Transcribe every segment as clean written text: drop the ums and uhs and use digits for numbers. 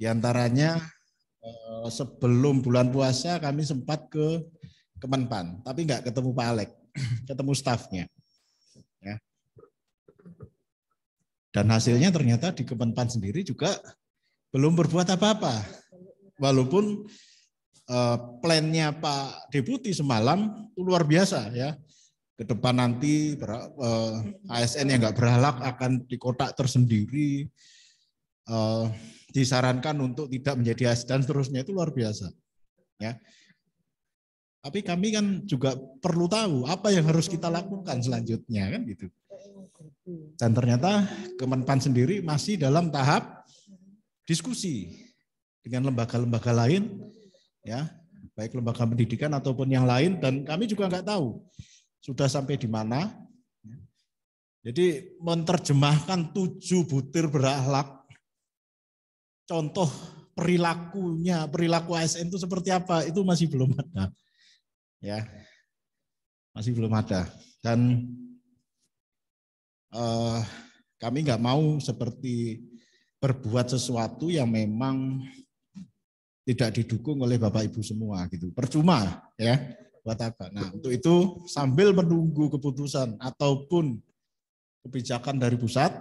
Di antaranya sebelum bulan puasa kami sempat ke Kemenpan, tapi nggak ketemu Pak Alek, ketemu stafnya. Ya. Dan hasilnya ternyata di Kemenpan sendiri juga belum berbuat apa-apa. Walaupun plannya Pak Deputi semalam itu luar biasa ya. Ke depan nanti ASN yang nggak berakhlak akan dikotak tersendiri, disarankan untuk tidak menjadi ASN dan seterusnya, itu luar biasa. Ya. Tapi kami kan juga perlu tahu apa yang harus kita lakukan selanjutnya kan gitu. Dan ternyata Kemenpan sendiri masih dalam tahap diskusi dengan lembaga-lembaga lain, ya, baik lembaga pendidikan ataupun yang lain, dan kami juga nggak tahu sudah sampai di mana. Jadi menerjemahkan 7 butir berakhlak, contoh perilaku ASN itu seperti apa, itu masih belum ada, ya, masih belum ada. Dan kami nggak mau seperti berbuat sesuatu yang memang tidak didukung oleh Bapak Ibu semua gitu. Percuma ya, buat apa. Nah, untuk itu sambil menunggu keputusan ataupun kebijakan dari pusat,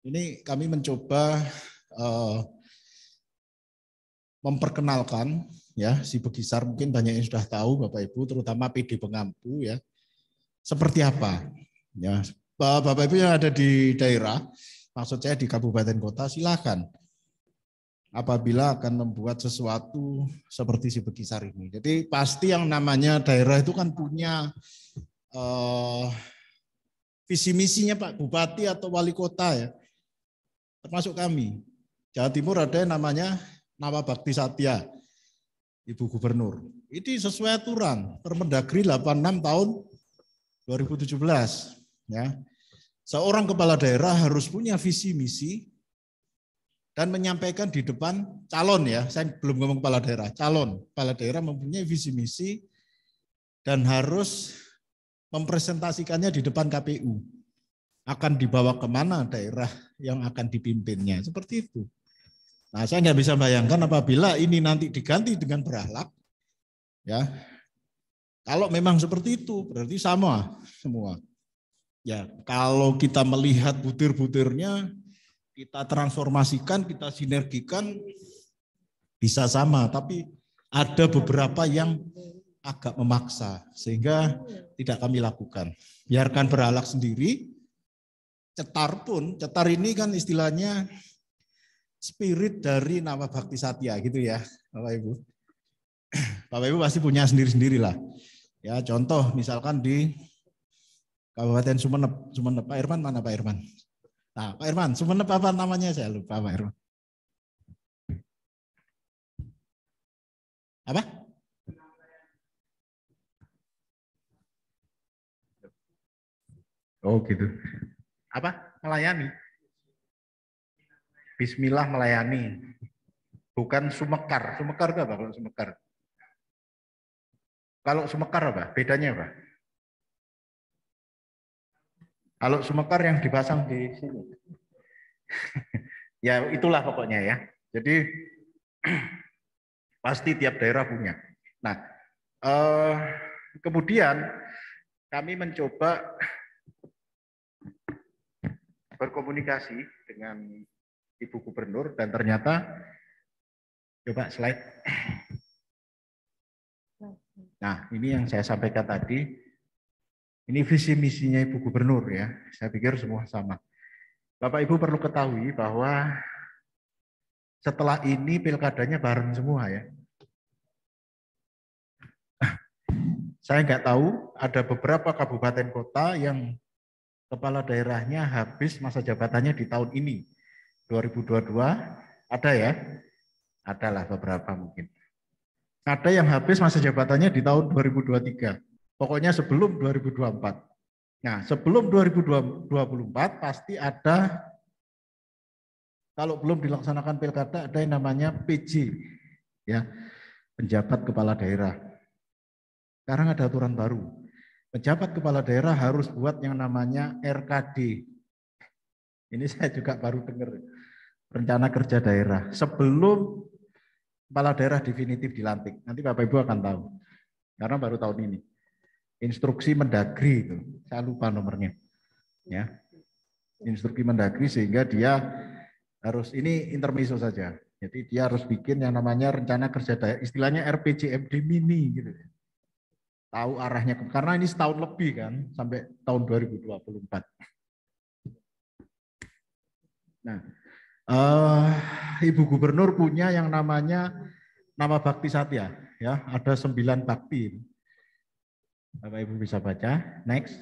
ini kami mencoba memperkenalkan ya si Begisar, mungkin banyak yang sudah tahu Bapak Ibu, terutama PD Pengampu ya. Seperti apa? Ya, Bapak Ibu yang ada di daerah, maksud saya di kabupaten kota, silakan apabila akan membuat sesuatu seperti si Begisar ini. Jadi pasti yang namanya daerah itu kan punya visi misinya Pak Bupati atau Wali Kota ya, termasuk kami. Jawa Timur ada yang namanya Nawa Bakti Satya, Ibu Gubernur. Ini sesuai aturan Permendagri 86 tahun 2017. Ya. Seorang kepala daerah harus punya visi misi dan menyampaikan di depan calon ya, saya belum ngomong kepala daerah, calon kepala daerah mempunyai visi misi dan harus mempresentasikannya di depan KPU. Akan dibawa kemana daerah yang akan dipimpinnya, seperti itu. Nah, saya nggak bisa bayangkan apabila ini nanti diganti dengan berakhlak, ya. Kalau memang seperti itu, berarti sama semua. Ya, kalau kita melihat butir-butirnya, kita transformasikan, kita sinergikan, bisa sama, tapi ada beberapa yang agak memaksa, sehingga tidak kami lakukan. Biarkan berakhlak sendiri, cetar pun, cetar ini kan istilahnya spirit dari Nawa Bakti Satya gitu ya, Bapak Ibu. Bapak Ibu pasti punya sendiri-sendiri lah. Ya, contoh misalkan di Kabupaten Sumeneb, Pak Irman mana Pak Irman? Nah, Pak Irman, Sumeneb apa namanya? Saya lupa Pak Irman. Apa? Oh gitu. Apa? Melayani. Bismillah melayani. Bukan Sumekar. Sumekar itu apa kalau Sumekar? Kalau Sumekar apa? Bedanya apa? Kalau Sumekar yang dipasang di sini. Ya itulah pokoknya ya. Jadi pasti tiap daerah punya. Nah, kemudian kami mencoba berkomunikasi dengan Ibu Gubernur dan ternyata, coba slide. Nah, ini yang saya sampaikan tadi, ini visi misinya Ibu Gubernur ya, saya pikir semua sama. Bapak Ibu perlu ketahui bahwa setelah ini pilkadanya bareng semua ya. Saya nggak tahu, ada beberapa kabupaten kota yang kepala daerahnya habis masa jabatannya di tahun ini, 2022, ada ya? Adalah beberapa mungkin. Ada yang habis masa jabatannya di tahun 2023, pokoknya sebelum 2024. Nah, sebelum 2024 pasti ada, kalau belum dilaksanakan pilkada, ada yang namanya PJ, ya, penjabat kepala daerah. Sekarang ada aturan baru. Pejabat kepala daerah harus buat yang namanya RKD. Ini saya juga baru dengar rencana kerja daerah sebelum kepala daerah definitif dilantik. Nanti Bapak Ibu akan tahu. Karena baru tahun ini. Instruksi Mendagri itu, saya lupa nomornya. Ya. Instruksi Mendagri sehingga dia harus, ini intermezzo saja. Jadi dia harus bikin yang namanya rencana kerja daerah, istilahnya RPJMD mini gitu. Tahu arahnya, karena ini setahun lebih kan, sampai tahun 2024. Nah, Ibu Gubernur punya yang namanya Nama Bakti Satya, ya, ada 9 bakti. Bapak Ibu bisa baca. Next.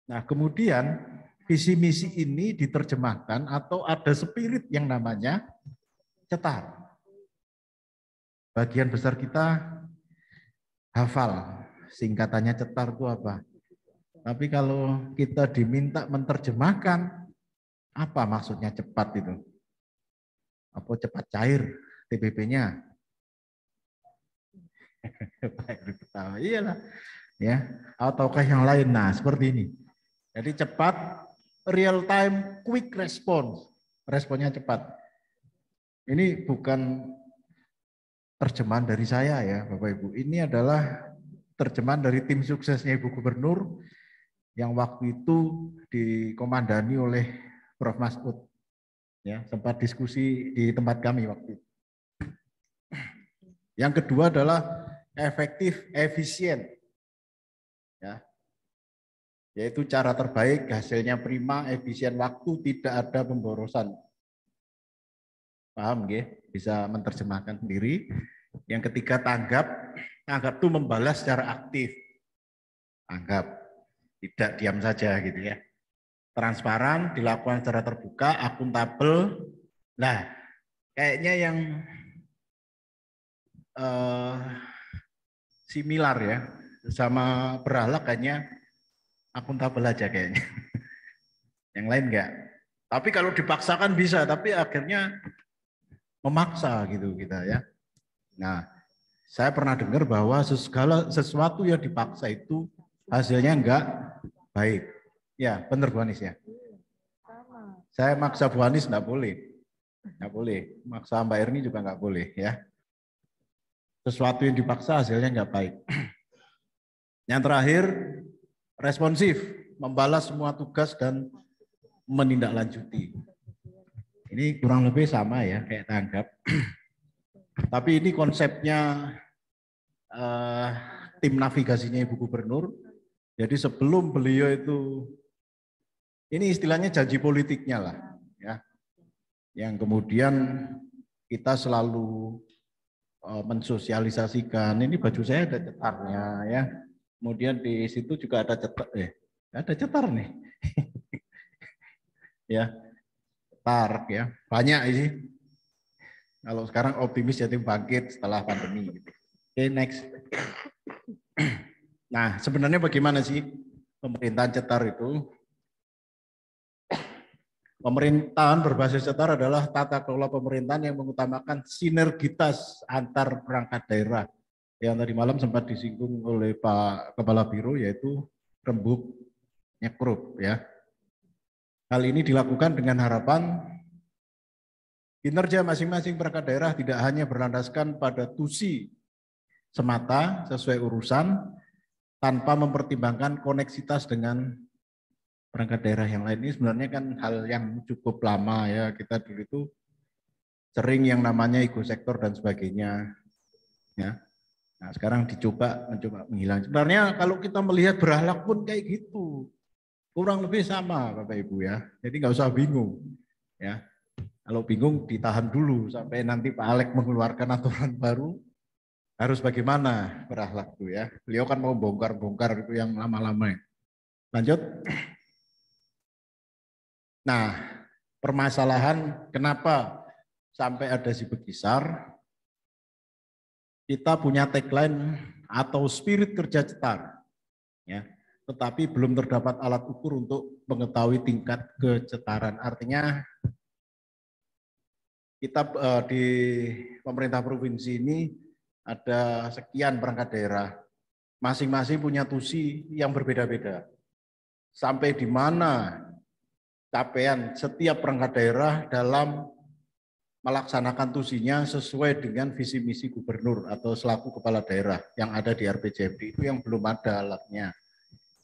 Nah, kemudian visi misi ini diterjemahkan atau ada spirit yang namanya cetar. Bagian besar kita hafal singkatannya cetar itu apa. Tapi kalau kita diminta menerjemahkan, apa maksudnya cepat itu? Apa cepat cair TBP-nya? Iyalah, ya. Ataukah yang lain? Nah, seperti ini. Jadi cepat, real time, quick response. Responnya cepat. Ini bukan terjemahan dari saya ya, Bapak Ibu. Ini adalah terjemahan dari tim suksesnya Ibu Gubernur yang waktu itu dikomandani oleh Prof. Masud. Ya, sempat diskusi di tempat kami waktu itu. Yang kedua adalah efektif, efisien. Ya. Yaitu cara terbaik, hasilnya prima, efisien waktu, tidak ada pemborosan. Paham nggih? Bisa menerjemahkan sendiri. Yang ketiga tanggap, tanggap itu membalas secara aktif. Tanggap, tidak diam saja gitu ya. Transparan, dilakukan secara terbuka, akuntabel. Nah, kayaknya yang similar ya, sama berakhlak kayaknya akuntabel aja kayaknya. Yang lain enggak. Tapi kalau dipaksakan bisa, tapi akhirnya memaksa gitu kita ya. Nah, saya pernah dengar bahwa segala sesuatu yang dipaksa itu hasilnya enggak baik. Ya, benar Bu Anis ya. Saya maksa Bu Anis enggak boleh. Enggak boleh. Maksa Mbak Erni juga enggak boleh ya. Sesuatu yang dipaksa hasilnya enggak baik. Yang terakhir, responsif, membalas semua tugas dan menindaklanjuti. Ini kurang lebih sama ya, kayak tanggap. Tapi ini konsepnya tim navigasinya Ibu Gubernur. Jadi sebelum beliau itu, ini istilahnya janji politiknya lah, ya. Yang kemudian kita selalu mensosialisasikan. Ini baju saya ada cetarnya, ya. Kemudian di situ juga ada cetar, ada cetar nih. Ya, cetar ya, banyak sih. Kalau sekarang optimis jadi bangkit setelah pandemi. Oke, next. Nah, sebenarnya bagaimana sih pemerintahan cetar itu? Pemerintahan berbasis cetar adalah tata kelola pemerintahan yang mengutamakan sinergitas antar perangkat daerah. Yang tadi malam sempat disinggung oleh Pak Kepala Biro, yaitu rembuk nyekruk ya. Hal ini dilakukan dengan harapan kinerja masing-masing perangkat daerah tidak hanya berlandaskan pada tusi semata sesuai urusan tanpa mempertimbangkan koneksitas dengan perangkat daerah yang lain. Ini sebenarnya kan hal yang cukup lama ya, kita dulu itu sering yang namanya ego sektor dan sebagainya ya. Nah, sekarang mencoba menghilang. Sebenarnya kalau kita melihat berakhlak pun kayak gitu. Kurang lebih sama Bapak Ibu ya. Jadi nggak usah bingung ya. Kalau bingung ditahan dulu sampai nanti Pak Alek mengeluarkan aturan baru, harus bagaimana berakhlak itu ya. Beliau kan mau bongkar-bongkar itu yang lama-lama. Lanjut. Nah, permasalahan kenapa sampai ada si Bekisar, kita punya tagline atau spirit kerja cetar, ya. Tetapi belum terdapat alat ukur untuk mengetahui tingkat kecetaran. Artinya kita di pemerintah provinsi ini ada sekian perangkat daerah. masing-masing punya tusi yang berbeda-beda. Sampai di mana capaian setiap perangkat daerah dalam melaksanakan tusinya sesuai dengan visi misi gubernur atau selaku kepala daerah yang ada di RPJMD, itu yang belum ada alatnya.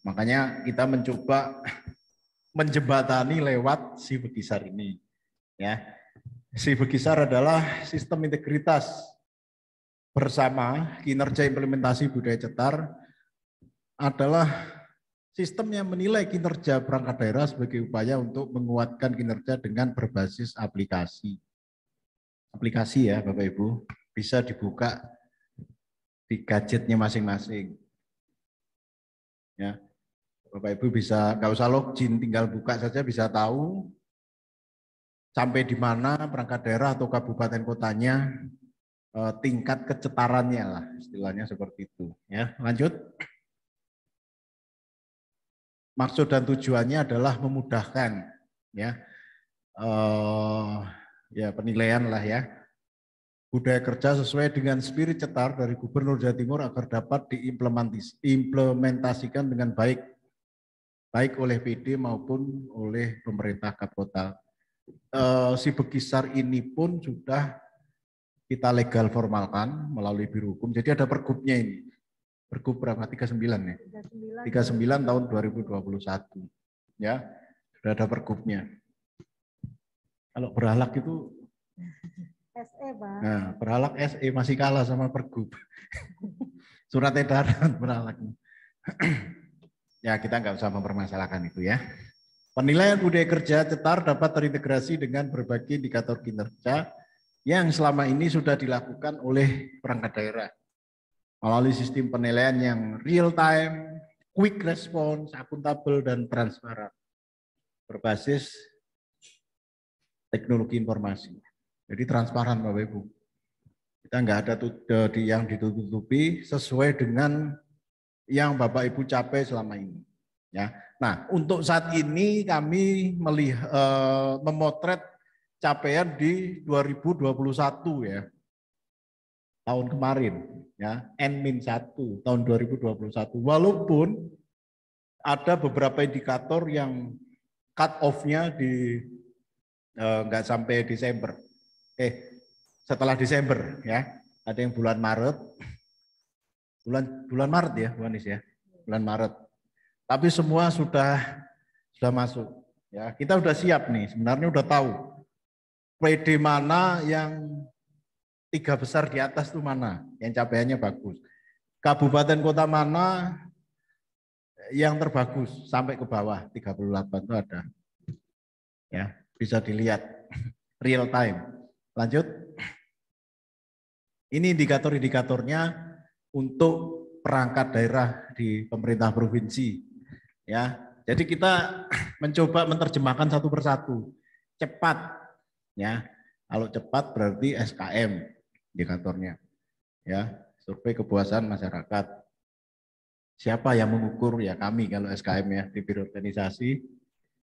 Makanya kita mencoba menjembatani lewat si Bekisar ini. Ya, si Bekisar adalah sistem integritas bersama kinerja implementasi budaya cetar, adalah sistem yang menilai kinerja perangkat daerah sebagai upaya untuk menguatkan kinerja dengan berbasis aplikasi. Aplikasi ya Bapak Ibu, bisa dibuka di gadgetnya masing-masing. Ya, Bapak Ibu bisa, nggak usah login, tinggal buka saja bisa tahu sampai di mana perangkat daerah atau kabupaten kotanya, tingkat kecetarannya lah, istilahnya seperti itu. Ya, lanjut. Maksud dan tujuannya adalah memudahkan ya, ya penilaian lah ya, budaya kerja sesuai dengan spirit cetar dari Gubernur Jawa Timur agar dapat diimplementasikan dengan baik oleh PD maupun oleh pemerintah Kapkota. Si Bekisar ini pun sudah kita legal formalkan melalui Biro Hukum. Jadi ada pergubnya ini. Pergub berapa? 39 ya? 39 tahun 2021. Ya, sudah ada pergubnya. Kalau berhalak itu SE, Pak. Nah, berhalak SE masih kalah sama pergub. Surat edaran berhalak. Ya, kita nggak usah mempermasalahkan itu ya. Penilaian budaya kerja cetar dapat terintegrasi dengan berbagai indikator kinerja yang selama ini sudah dilakukan oleh perangkat daerah melalui sistem penilaian yang real time, quick response, akuntabel, dan transparan berbasis teknologi informasi. Jadi transparan Bapak Ibu. Kita nggak ada yang ditutupi, sesuai dengan yang Bapak Ibu capai selama ini. Ya. Nah, untuk saat ini kami memotret capaian di 2021 ya. Tahun kemarin ya, N-1 tahun 2021. Walaupun ada beberapa indikator yang cut off-nya di nggak sampai Desember. Setelah Desember ya. Ada yang bulan Maret. Bulan Maret ya, Bu Anis ya. Bulan Maret. Tapi semua sudah masuk. Ya, kita udah siap nih. Sebenarnya udah tahu PD mana yang 3 besar di atas itu mana, yang capaiannya bagus. Kabupaten kota mana yang terbagus sampai ke bawah 38 itu ada. Ya, bisa dilihat real time. Lanjut. Ini indikator-indikatornya untuk perangkat daerah di pemerintah provinsi. Ya, jadi kita mencoba menerjemahkan satu persatu. Cepat, ya. Kalau cepat berarti SKM indikatornya. Ya, survei kepuasan masyarakat. Siapa yang mengukur? Ya kami kalau SKM ya di Biro Organisasi,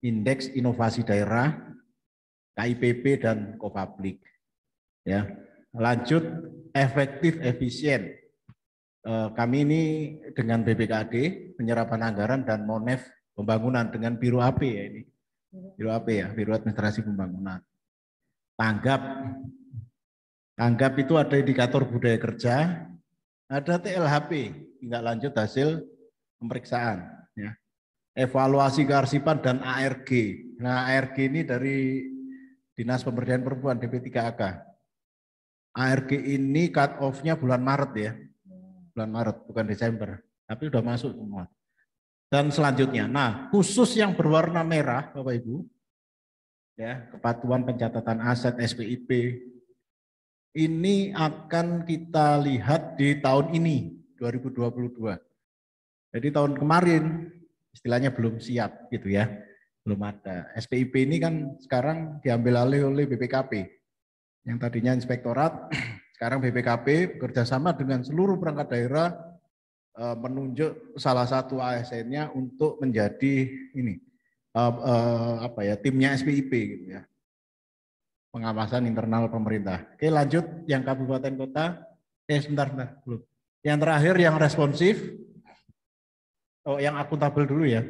Indeks Inovasi Daerah, KIPP dan Kopablik. Ya, lanjut efektif efisien. Kami ini dengan BPKD penyerapan anggaran dan Monef pembangunan dengan Biro AP ya ini. Biro AP ya, Biro Administrasi Pembangunan. Tanggap itu ada indikator budaya kerja, ada TLHP, tindak lanjut hasil pemeriksaan. Ya. Evaluasi kearsipan dan ARG. Nah ARG ini dari Dinas Pemberdayaan Perempuan DP3AK. ARG ini cut off-nya bulan Maret ya. Bulan Maret, bukan Desember. Tapi sudah masuk semua. Dan selanjutnya, nah khusus yang berwarna merah Bapak Ibu, ya kepatuhan pencatatan aset SPIP, ini akan kita lihat di tahun ini 2022. Jadi tahun kemarin istilahnya belum siap gitu ya, belum ada. SPIP ini kan sekarang diambil alih oleh BPKP, yang tadinya inspektorat, sekarang BPKP bekerjasama dengan seluruh perangkat daerah menunjuk salah satu ASN-nya untuk menjadi ini timnya SPIP gitu ya. Pengawasan internal pemerintah. Oke, lanjut yang kabupaten kota. Sebentar belum. Yang terakhir yang responsif Oh, yang akuntabel dulu ya.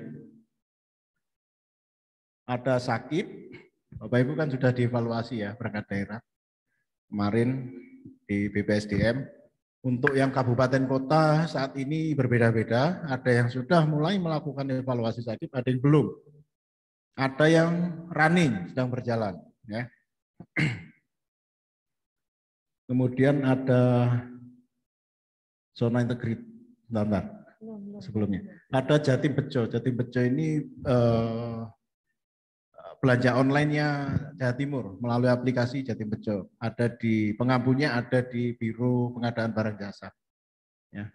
Ada sakit, Bapak Ibu kan sudah dievaluasi ya perangkat daerah kemarin di BPSDM. Untuk yang kabupaten kota saat ini berbeda-beda, ada yang sudah mulai melakukan evaluasi sakit, ada yang belum. Ada yang running, sedang berjalan. Ya. Kemudian ada zona integritas, bentar, sebelumnya. Ada Jatim Bejo. Jatim Bejo ini belanja online-nya Jawa Timur melalui aplikasi Jatim Bejo. Ada di pengampunya, ada di Biro Pengadaan Barang Jasa. Ya.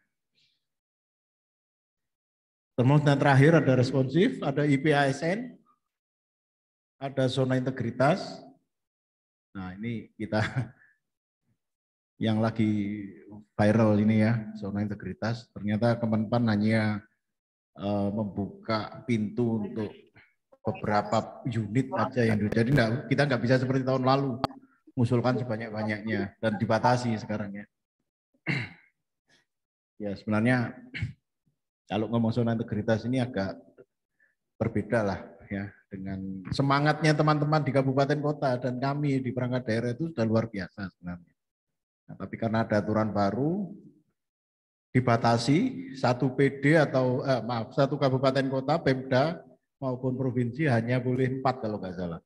Kemudian terakhir ada responsif, ada IPASN, ada zona integritas. Nah ini kita yang lagi viral ini ya, zona integritas. Ternyata Kemenpan hanya membuka pintu untuk beberapa unit aja yang jadi kita nggak bisa seperti tahun lalu mengusulkan sebanyak-banyaknya dan dibatasi sekarang ya. Ya sebenarnya kalau ngomong zona integritas ini agak berbeda lah ya dengan semangatnya teman-teman di kabupaten kota dan kami di perangkat daerah itu sudah luar biasa sebenarnya. Nah, tapi karena ada aturan baru dibatasi satu PD atau satu kabupaten kota Pemda maupun provinsi hanya boleh 4 kalau nggak salah.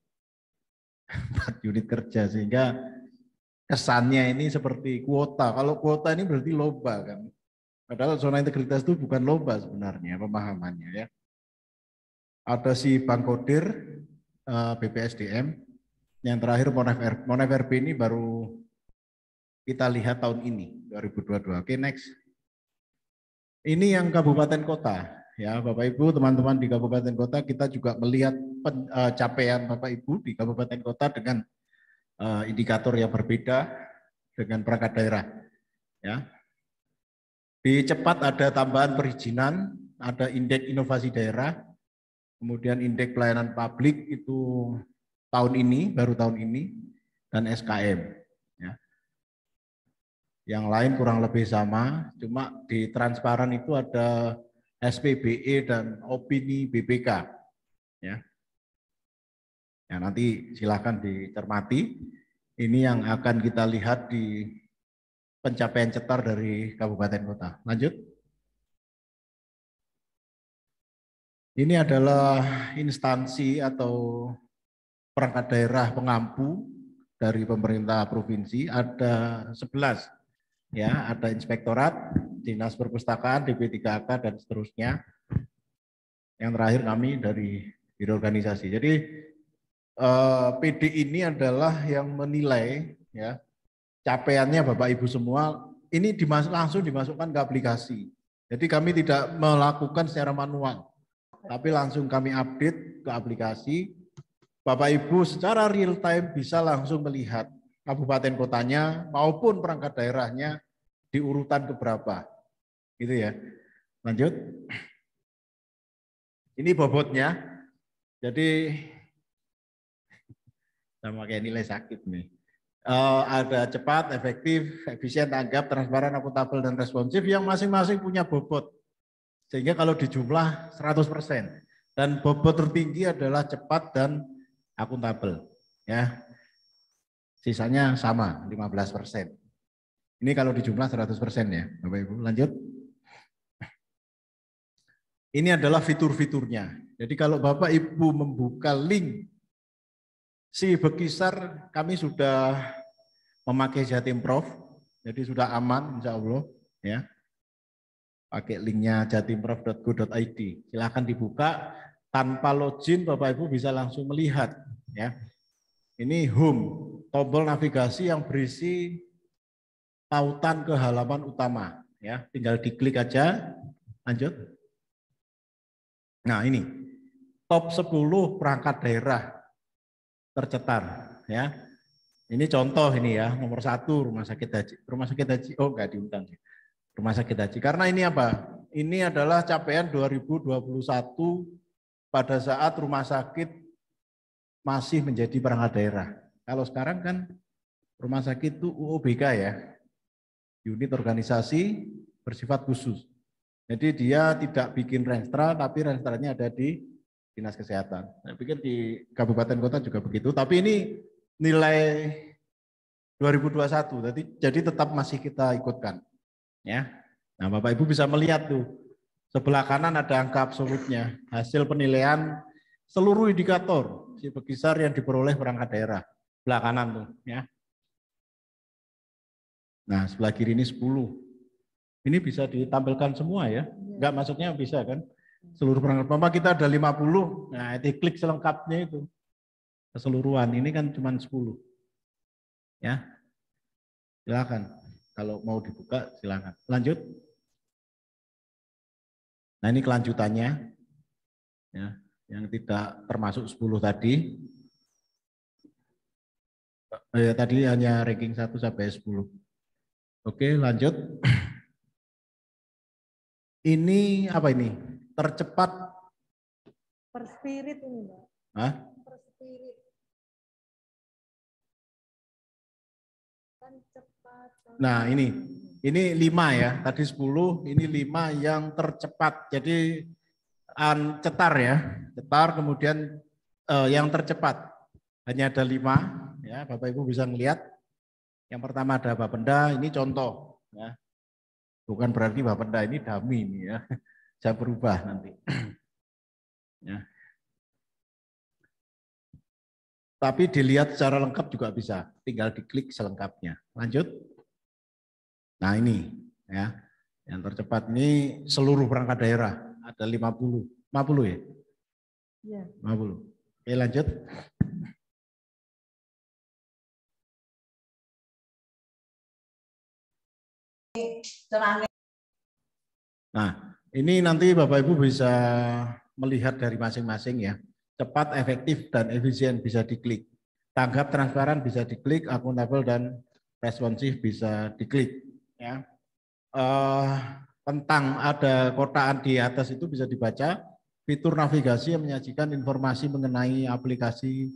4 unit kerja sehingga kesannya ini seperti kuota. Kalau kuota ini berarti lomba kan. Padahal zona integritas itu bukan lomba sebenarnya pemahamannya ya. Ada si Bang Kodir BPSDM, yang terakhir Monef RB ini baru kita lihat tahun ini 2022. Oke, next. Ini yang kabupaten kota ya, Bapak Ibu, teman-teman di kabupaten kota, kita juga melihat capaian Bapak Ibu di kabupaten kota dengan indikator yang berbeda dengan perangkat daerah ya. Di cepat ada tambahan perizinan, ada indeks inovasi daerah, kemudian indeks pelayanan publik itu tahun ini, baru tahun ini, dan SKM. Ya. Yang lain kurang lebih sama, cuma di transparan itu ada SPBE dan opini BPK. Ya. Ya, nanti silakan dicermati. Ini yang akan kita lihat di pencapaian cetar dari kabupaten kota. Lanjut. Ini adalah instansi atau perangkat daerah pengampu dari pemerintah provinsi, ada 11 ya, ada inspektorat, dinas perpustakaan, DP3AK dan seterusnya. Yang terakhir kami dari biro organisasi. Jadi PD ini adalah yang menilai ya capaiannya Bapak Ibu semua ini langsung dimasukkan ke aplikasi. Jadi kami tidak melakukan secara manual, tapi langsung kami update ke aplikasi. Bapak Ibu secara real time bisa langsung melihat kabupaten kotanya maupun perangkat daerahnya di urutan keberapa. Gitu ya. Lanjut. Ini bobotnya. Jadi sama kayak nilai sakit nih. Ada cepat, efektif, efisien, tanggap, transparan, akuntabel, dan responsif yang masing-masing punya bobot. Sehingga kalau dijumlah 100%. Dan bobot tertinggi adalah cepat dan akuntabel. Ya. Sisanya sama, 15%. Ini kalau dijumlah 100% ya, Bapak Ibu. Lanjut. Ini adalah fitur-fiturnya. Jadi kalau Bapak Ibu membuka link si Bekisar, kami sudah memakai Jatim Prof, jadi sudah aman insya Allah ya. Pakai linknya jatimprof.go.id. Silahkan dibuka, tanpa login Bapak Ibu bisa langsung melihat ya. Ini home, tombol navigasi yang berisi tautan ke halaman utama ya. Tinggal diklik aja, lanjut. Nah ini top 10 perangkat daerah tercetar ya. Ini contoh ini ya, nomor 1 Rumah Sakit Haji. Rumah Sakit Haji, oh enggak diundang. Rumah Sakit Haji. Karena ini apa? Ini adalah capaian 2021 pada saat rumah sakit masih menjadi perangkat daerah. Kalau sekarang kan rumah sakit itu UOBK ya. Unit organisasi bersifat khusus. Jadi dia tidak bikin renstra, tapi renstranya ada di Dinas Kesehatan. Saya pikir di kabupaten kota juga begitu, tapi ini nilai 2021, jadi tetap masih kita ikutkan. Ya. Nah, Bapak Ibu bisa melihat tuh, sebelah kanan ada angka absolutnya, hasil penilaian seluruh indikator si Bekisar yang diperoleh perangkat daerah. Sebelah kanan tuh, ya. Nah, sebelah kiri ini 10. Ini bisa ditampilkan semua ya. Enggak, maksudnya bisa kan? Seluruh perangkat. Mama kita ada 50. Nah, itu klik selengkapnya itu. Keseluruhan. Ini kan cuma 10. Ya. Silakan. Kalau mau dibuka silakan. Lanjut. Nah, ini kelanjutannya. Ya, yang tidak termasuk 10 tadi. Tadi hanya ranking 1 sampai 10. Oke, lanjut. Ini apa ini? Tercepat per spirit ini, Mbak. Hah? Per spirit. Kan cepat. Nah, ini 5 ya. Tadi 10, ini 5 yang tercepat. Jadi cetar ya. Cetar kemudian yang tercepat. Hanya ada 5 ya, Bapak Ibu bisa melihat. Yang pertama ada Bapenda, ini contoh ya. Bukan berarti Bapenda ini dummy ini ya. Saya berubah nanti. Ya. Tapi dilihat secara lengkap juga bisa, tinggal diklik selengkapnya. Lanjut. Nah, ini ya. Yang tercepat ini seluruh perangkat daerah, ada 50. 50 ya? Iya. 50. Oke, lanjut. Nah, ini nanti Bapak Ibu bisa melihat dari masing-masing ya. Cepat, efektif, dan efisien bisa diklik. Tanggap, transparan bisa diklik, akuntabel dan responsif bisa diklik. Ya. Tentang ada kotaan di atas itu bisa dibaca. Fitur navigasi yang menyajikan informasi mengenai aplikasi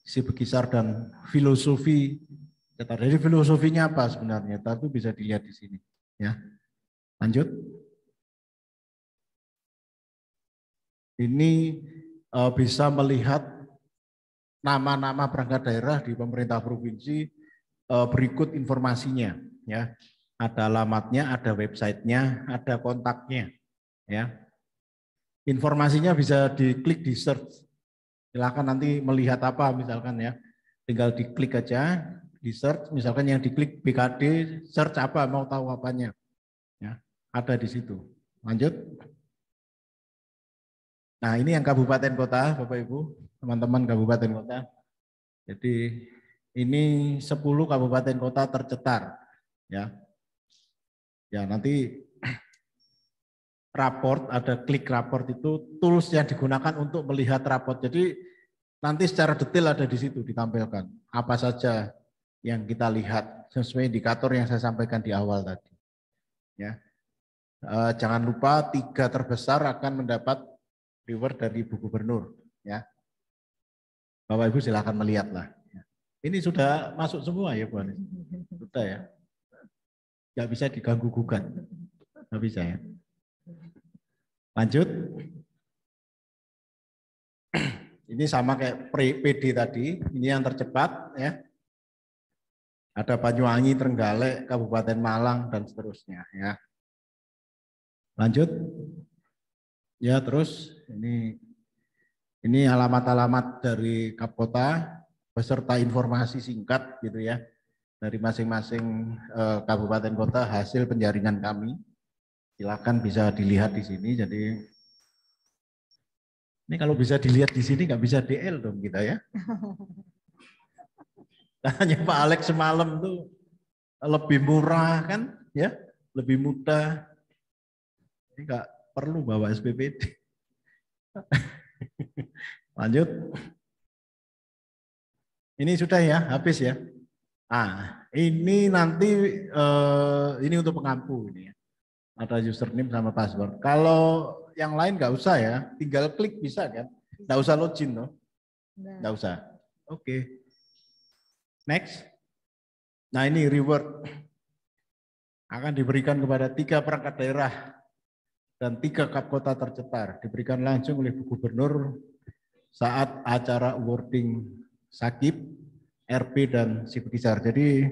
si Bekisar dan filosofi. Jadi filosofinya apa sebenarnya? Tapi bisa dilihat di sini. Ya. Lanjut. Ini bisa melihat nama-nama perangkat daerah di pemerintah provinsi berikut informasinya. Ya, ada alamatnya, ada websitenya, ada kontaknya. Ya, informasinya bisa diklik di search. Silakan nanti melihat apa misalkan ya, tinggal diklik aja di search. Misalkan yang diklik BKD, search apa mau tahu apanya. Ya, ada di situ. Lanjut. Nah, ini yang kabupaten kota, Bapak Ibu, teman-teman kabupaten kota. Jadi ini 10 kabupaten kota tercetar, ya. Ya, nanti raport, ada klik raport itu tools yang digunakan untuk melihat raport. Jadi nanti secara detail ada di situ ditampilkan apa saja yang kita lihat sesuai indikator yang saya sampaikan di awal tadi. Ya. Jangan lupa 3 terbesar akan mendapat reward dari Ibu Gubernur, ya. Bapak Ibu silakan melihatlah. Ini sudah masuk semua ya Bu Anies? Sudah ya. Nggak bisa diganggu gugat. Nggak bisa ya. Lanjut. Ini sama kayak PD tadi. Ini yang tercepat ya. Ada Banyuwangi, Trenggalek, Kabupaten Malang dan seterusnya ya. Lanjut. Ya terus ini alamat-alamat dari Kapkota beserta informasi singkat gitu ya dari masing-masing kabupaten kota hasil penjaringan kami. Silakan bisa dilihat di sini. Jadi ini kalau bisa dilihat di sini nggak bisa DL dong kita ya. Hanya Pak Alex semalam tuh lebih murah kan ya, lebih mudah. Ini nggak perlu bawa SPPD. Lanjut. Ini sudah ya, habis ya. Ah, ini nanti ini untuk pengampu ini ya. Ada username sama password. Kalau yang lain nggak usah ya, tinggal klik bisa kan? Nggak usah login loh. Nggak usah. Oke. Next. Nah ini reward akan diberikan kepada 3 perangkat daerah dan 3 kap kota tercetar diberikan langsung oleh Bu Gubernur saat acara awarding Sakip, RP dan Sibukisar. Jadi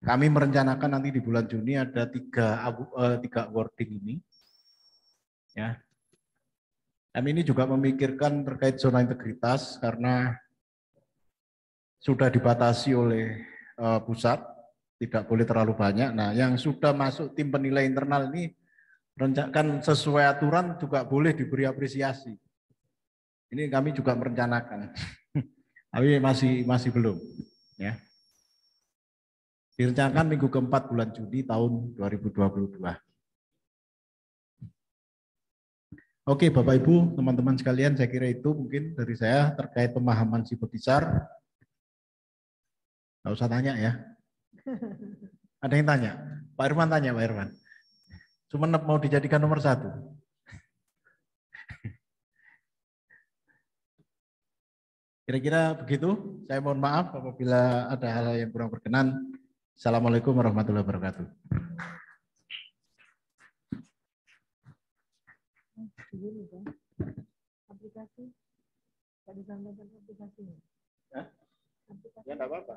kami merencanakan nanti di bulan Juni ada 3 awarding ini. Ya. Kami ini juga memikirkan terkait zona integritas karena sudah dibatasi oleh pusat, tidak boleh terlalu banyak. Nah, yang sudah masuk tim penilai internal ini rencanakan sesuai aturan juga boleh diberi apresiasi. Ini kami juga merencanakan, tapi masih belum. Ya. Direncanakan minggu keempat bulan Juni tahun 2022. Oke, Bapak Ibu, teman-teman sekalian, saya kira itu mungkin dari saya terkait pemahaman Sibukisar. Nggak usah tanya ya. Ada yang tanya? Pak Irman tanya, Pak Irman. Cuma mau dijadikan nomor 1. Kira-kira begitu. Saya mohon maaf apabila ada hal yang kurang berkenan. Assalamualaikum warahmatullahi wabarakatuh. Aplikasi, Pak disampaikan aplikasinya. Ya, enggak apa-apa.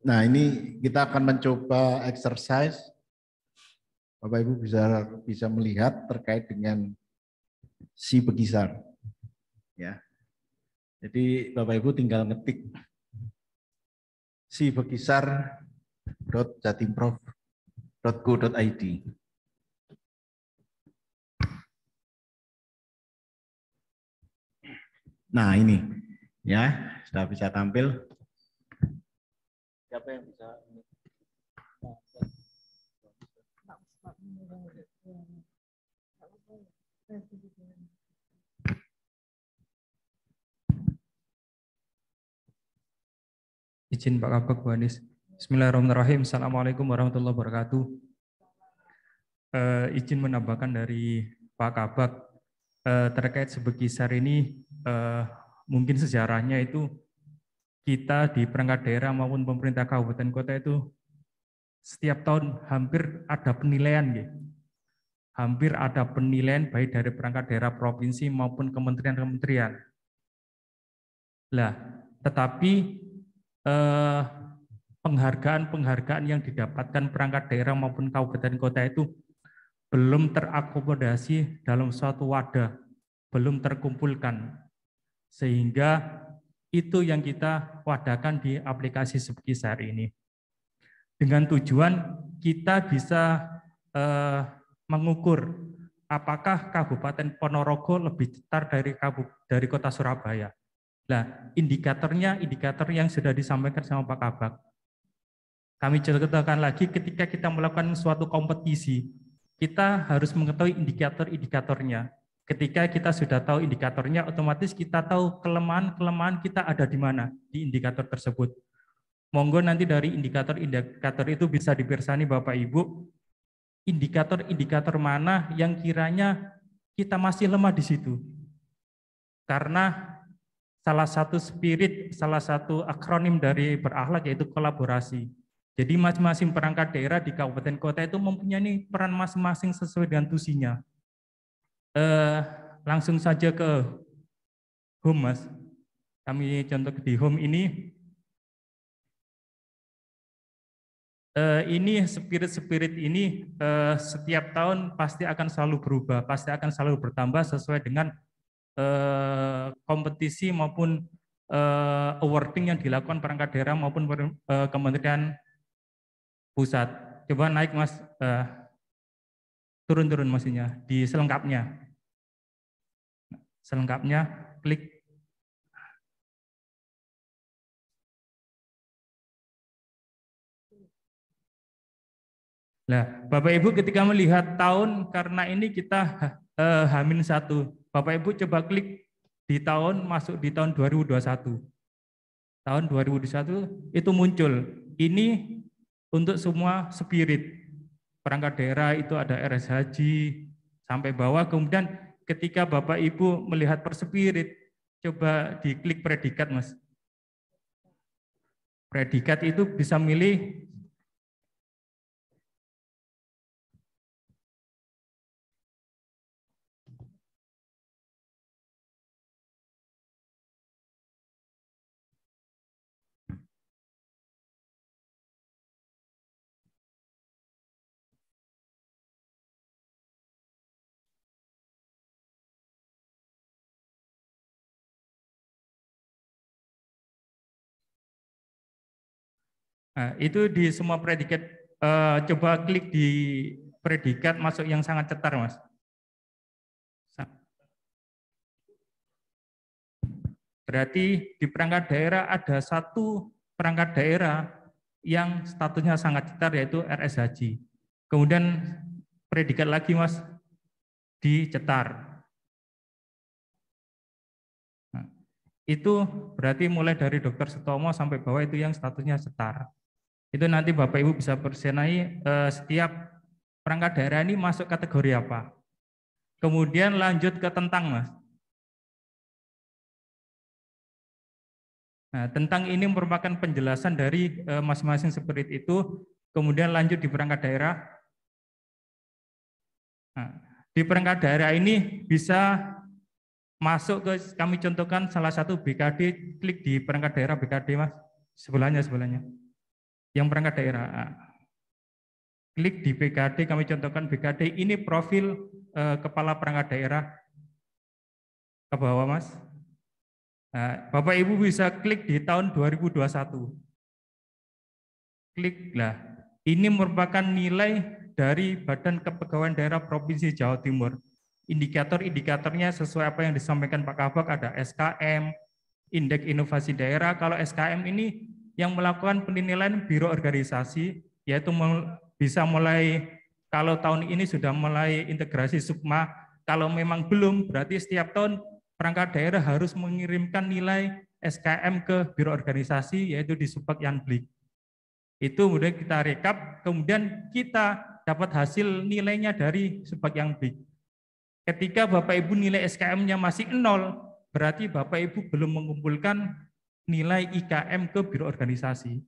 Nah, ini kita akan mencoba exercise. Bapak Ibu bisa melihat terkait dengan Sibukisar. Ya. Jadi Bapak Ibu tinggal ngetik sibukisar.jatimprov.go.id. Nah, ini ya, sudah bisa tampil. Siapa yang bisa? Izin Pak Kabak, Bu Anies. Bismillahirrahmanirrahim. Assalamualaikum warahmatullahi wabarakatuh. Izin menambahkan dari Pak Kabak terkait Sibukisar ini, mungkin sejarahnya itu kita di perangkat daerah maupun pemerintah kabupaten kota itu setiap tahun hampir ada penilaian, gitu. Hampir ada penilaian baik dari perangkat daerah provinsi maupun kementerian-kementerian. Lah, tetapi penghargaan-penghargaan yang didapatkan perangkat daerah maupun kabupaten kota itu belum terakomodasi dalam suatu wadah, belum terkumpulkan. Sehingga itu yang kita wadahkan di aplikasi Sibukisar ini. Dengan tujuan kita bisa mengukur apakah Kabupaten Ponorogo lebih cetar dari Kota Surabaya. Nah, indikator yang sudah disampaikan sama Pak Kabak. Kami contohkan lagi ketika kita melakukan suatu kompetisi, kita harus mengetahui indikator-indikatornya. Ketika kita sudah tahu indikatornya, otomatis kita tahu kelemahan-kelemahan kita ada di mana di indikator tersebut. Monggo nanti dari indikator-indikator itu bisa dipirsani Bapak Ibu, indikator-indikator mana yang kiranya kita masih lemah di situ. Karena salah satu akronim dari berakhlak yaitu kolaborasi. Jadi masing-masing perangkat daerah di kabupaten kota itu mempunyai peran masing-masing sesuai dengan tusinya. Langsung saja ke home, Mas. Kami contoh di home ini. Ini spirit ini setiap tahun pasti akan selalu berubah, pasti akan selalu bertambah sesuai dengan kompetisi maupun awarding yang dilakukan perangkat daerah maupun kementerian pusat. Coba naik Mas, turun maksudnya di selengkapnya. Selengkapnya klik. Nah, Bapak Ibu ketika melihat tahun, karena ini kita H-1, Bapak Ibu coba klik di tahun, masuk di tahun 2021. Tahun 2021 itu muncul. Ini untuk semua spirit. Perangkat daerah itu ada RS Haji, sampai bawah. Kemudian ketika Bapak Ibu melihat per spirit, coba diklik predikat, Mas. Predikat itu bisa milih Nah, itu di semua predikat, coba klik di predikat masuk yang sangat cetar, Mas. Berarti di perangkat daerah ada satu perangkat daerah yang statusnya sangat cetar, yaitu RSHJ. Kemudian predikat lagi, Mas, di cetar. Nah, itu berarti mulai dari Dr. Sutomo sampai bawah itu yang statusnya cetar. Itu nanti Bapak Ibu bisa persenai setiap perangkat daerah ini masuk kategori apa. Kemudian lanjut ke tentang, Mas. Nah, tentang ini merupakan penjelasan dari masing-masing spirit itu. Kemudian lanjut di perangkat daerah. Nah, di perangkat daerah ini bisa masuk ke, kami contohkan salah satu BKD, klik di perangkat daerah BKD, Mas. Sebelahnya. Yang perangkat daerah. Klik di BKD, kami contohkan BKD, ini profil kepala perangkat daerah. Ke bawah, Mas. Nah, Bapak Ibu bisa klik di tahun 2021. Klik lah. Ini merupakan nilai dari Badan Kepegawaian Daerah Provinsi Jawa Timur. Indikator-indikatornya sesuai apa yang disampaikan Pak Kabak, ada SKM, Indeks Inovasi Daerah. Kalau SKM ini yang melakukan penilaian Biro Organisasi, yaitu bisa mulai, kalau tahun ini sudah mulai integrasi Sukma, kalau memang belum, berarti setiap tahun perangkat daerah harus mengirimkan nilai SKM ke Biro Organisasi, yaitu di Subak Yanblik. Itu kemudian kita rekap, kemudian kita dapat hasil nilainya dari Subak Yanblik. Ketika Bapak Ibu nilai SKM-nya masih 0, berarti Bapak Ibu belum mengumpulkan nilai IKM ke Biro Organisasi.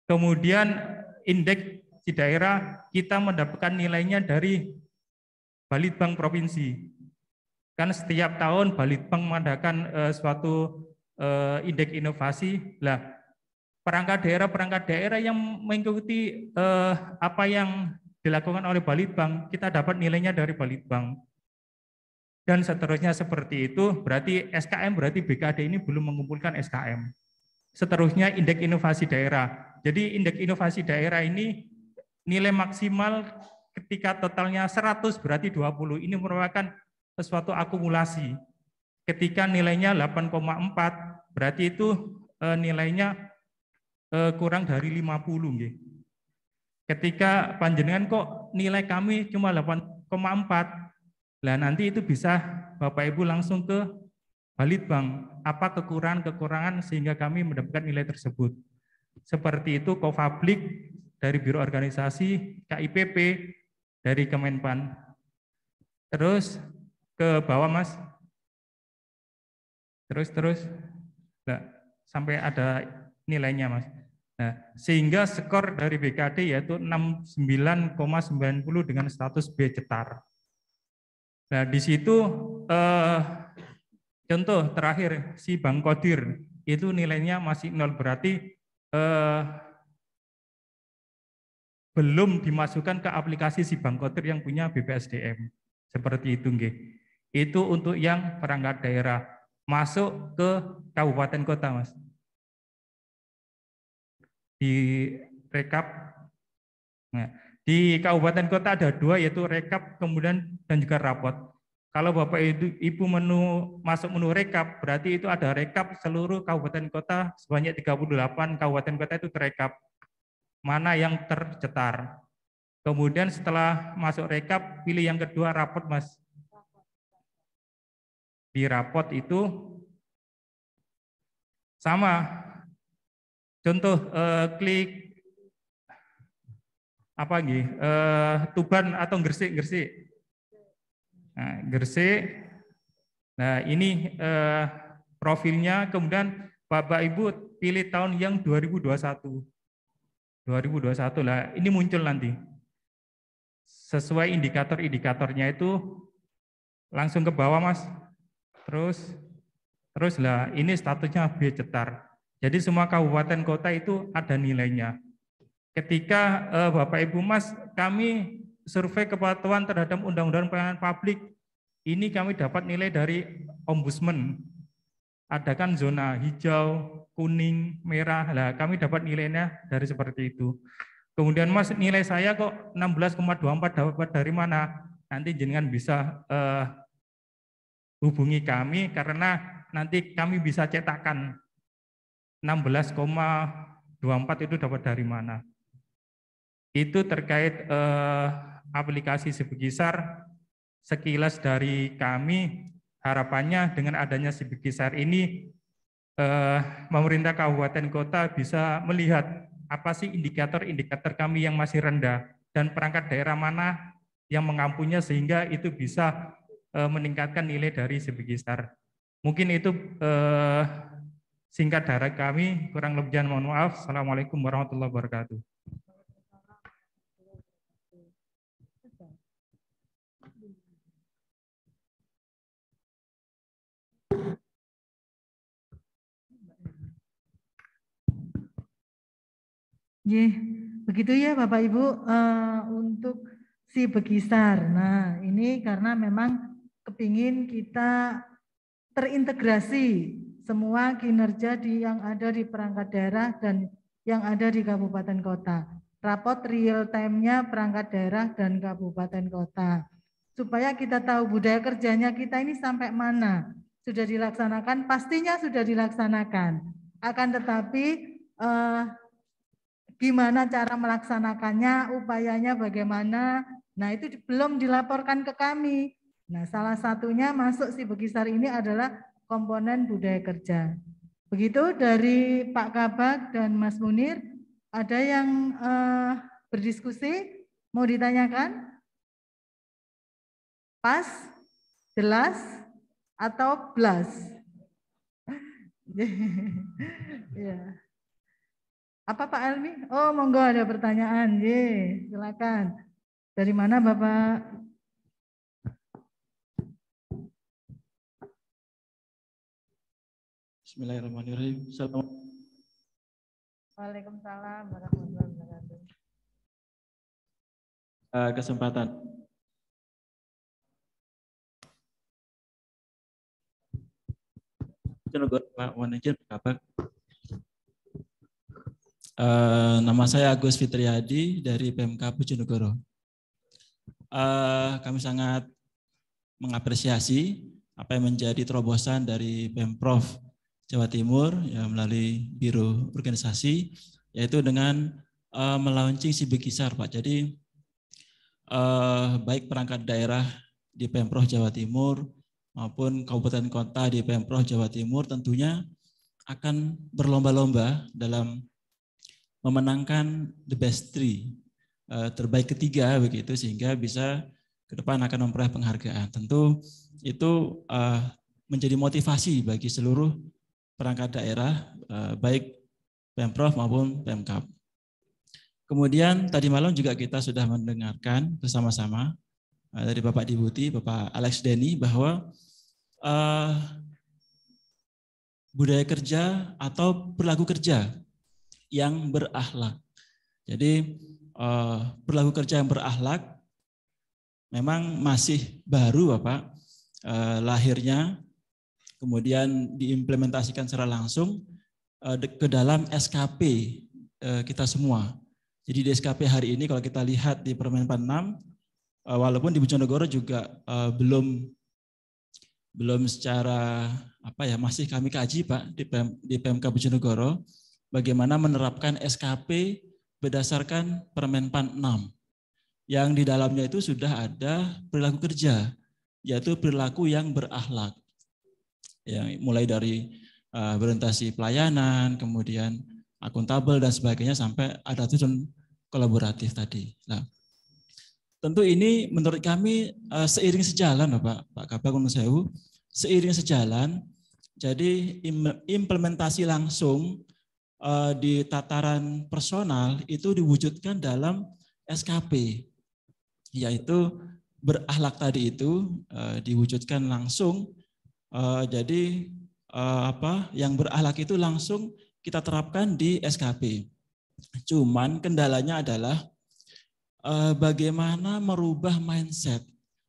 Kemudian indeks di daerah kita mendapatkan nilainya dari Balitbank Provinsi. Kan setiap tahun Balitbank mengadakan suatu indeks inovasi. Lah, perangkat daerah yang mengikuti apa yang dilakukan oleh Balitbank, kita dapat nilainya dari Balitbank. Dan seterusnya seperti itu, berarti SKM, berarti BKD ini belum mengumpulkan SKM. Seterusnya indeks inovasi daerah. Jadi indeks inovasi daerah ini nilai maksimal ketika totalnya 100 berarti 20. Ini merupakan sesuatu akumulasi. Ketika nilainya 8,4 berarti itu nilainya kurang dari 50 nggih. Ketika panjenengan kok nilai kami cuma 8,4, lah nanti itu bisa Bapak Ibu langsung ke Balitbank, apa kekurangan-kekurangan sehingga kami mendapatkan nilai tersebut. Seperti itu Kofablik dari Biro Organisasi, KIPP dari Kemenpan. Terus ke bawah, Mas. Terus. Nah, sampai ada nilainya, Mas. Nah, sehingga skor dari BKD yaitu 69,90 dengan status B cetar. Nah, di situ contoh terakhir si Bank Kodir itu nilainya masih 0, berarti belum dimasukkan ke aplikasi si Bank Kodir yang punya BPSDM. Seperti itu nggih. Itu untuk yang perangkat daerah. Masuk ke kabupaten kota, Mas. Di rekap. Nah, di kabupaten kota ada 2, yaitu rekap kemudian dan juga rapot. Kalau Bapak Ibu masuk menu rekap, berarti itu ada rekap seluruh kabupaten kota sebanyak 38 kabupaten kota itu terekap. Mana yang tercetar. Kemudian setelah masuk rekap, pilih yang kedua rapot, Mas. Di rapot itu sama. Contoh klik apa nggih? Tuban atau Gresik. Nah, Gresik. Nah, ini profilnya, kemudian Bapak Ibu pilih tahun yang 2021. 2021 lah, ini muncul nanti. Sesuai indikator-indikatornya itu langsung ke bawah, Mas. Terus lah, ini statusnya B cetar. Jadi semua kabupaten kota itu ada nilainya. Ketika Bapak Ibu Mas, kami survei kepatuhan terhadap Undang-Undang Pelayanan Publik, ini kami dapat nilai dari Ombudsman. ada kan zona hijau, kuning, merah. Lah kami dapat nilainya dari seperti itu. Kemudian Mas, nilai saya kok 16,24 dapat dari mana? Nanti jenengan bisa hubungi kami karena nanti kami bisa cetakkan 16,24 itu dapat dari mana. Itu terkait aplikasi Sibegisar. Sekilas dari kami, harapannya dengan adanya Sibegisar ini pemerintah kabupaten kota bisa melihat apa sih indikator-indikator kami yang masih rendah dan perangkat daerah mana yang mengampunya sehingga itu bisa meningkatkan nilai dari Sibegisar. Mungkin itu singkat dari kami, kurang lebihnya mohon maaf. Assalamualaikum warahmatullahi wabarakatuh. Begitu ya Bapak Ibu untuk Sibegisar. Nah ini karena memang kepingin kita terintegrasi semua kinerja yang ada di perangkat daerah dan yang ada di kabupaten kota. Rapot real time-nya perangkat daerah dan kabupaten kota. Supaya kita tahu budaya kerjanya kita ini sampai mana. Sudah dilaksanakan, pastinya sudah dilaksanakan. Akan tetapi gimana cara melaksanakannya, upayanya bagaimana, nah itu belum dilaporkan ke kami. Nah salah satunya masuk Sibegisar ini adalah komponen budaya kerja. Begitu dari Pak Kabak dan Mas Munir, ada yang berdiskusi, mau ditanyakan? Pas, jelas, atau blas? Ya. Apa Pak Elmi? Oh, monggo ada pertanyaan. Silakan. Dari mana Bapak? Bismillahirrahmanirrahim. Waalaikumsalam warahmatullahi wabarakatuh. Kesempatan. Pak Manajer, Pak. Nama saya Agus Fitriadi dari PMK Bojonegoro. Kami sangat mengapresiasi apa yang menjadi terobosan dari Pemprov Jawa Timur ya, melalui Biro Organisasi, yaitu dengan melaunching Sibegisar, Pak. Jadi baik perangkat daerah di Pemprov Jawa Timur maupun kabupaten kota di Pemprov Jawa Timur tentunya akan berlomba-lomba dalam memenangkan the best three, terbaik ketiga begitu, sehingga bisa ke depan akan memperoleh penghargaan. Tentu itu menjadi motivasi bagi seluruh perangkat daerah, baik Pemprov maupun Pemkab. Kemudian tadi malam juga kita sudah mendengarkan bersama-sama dari Bapak Dibuti, Bapak Alex Denny, bahwa budaya kerja atau perilaku kerja yang berakhlak. Jadi perilaku kerja yang berakhlak memang masih baru Bapak, lahirnya, kemudian diimplementasikan secara langsung ke dalam SKP kita semua. Jadi di SKP hari ini kalau kita lihat di Permenpan 6, walaupun di Bojonegoro juga belum secara masih kami kaji Pak di PMK Bojonegoro, bagaimana menerapkan SKP berdasarkan Permenpan 6 yang di dalamnya itu sudah ada perilaku kerja, yaitu perilaku yang berakhlak. Yang mulai dari berorientasi pelayanan, kemudian akuntabel dan sebagainya sampai ada tujuan kolaboratif tadi. Nah, tentu ini menurut kami seiring sejalan Pak Kabak Gunung Sewu, seiring sejalan, jadi implementasi langsung di tataran personal itu diwujudkan dalam SKP, yaitu berakhlak tadi itu diwujudkan langsung. Jadi yang berakhlak itu langsung kita terapkan di SKP. Cuman kendalanya adalah bagaimana merubah mindset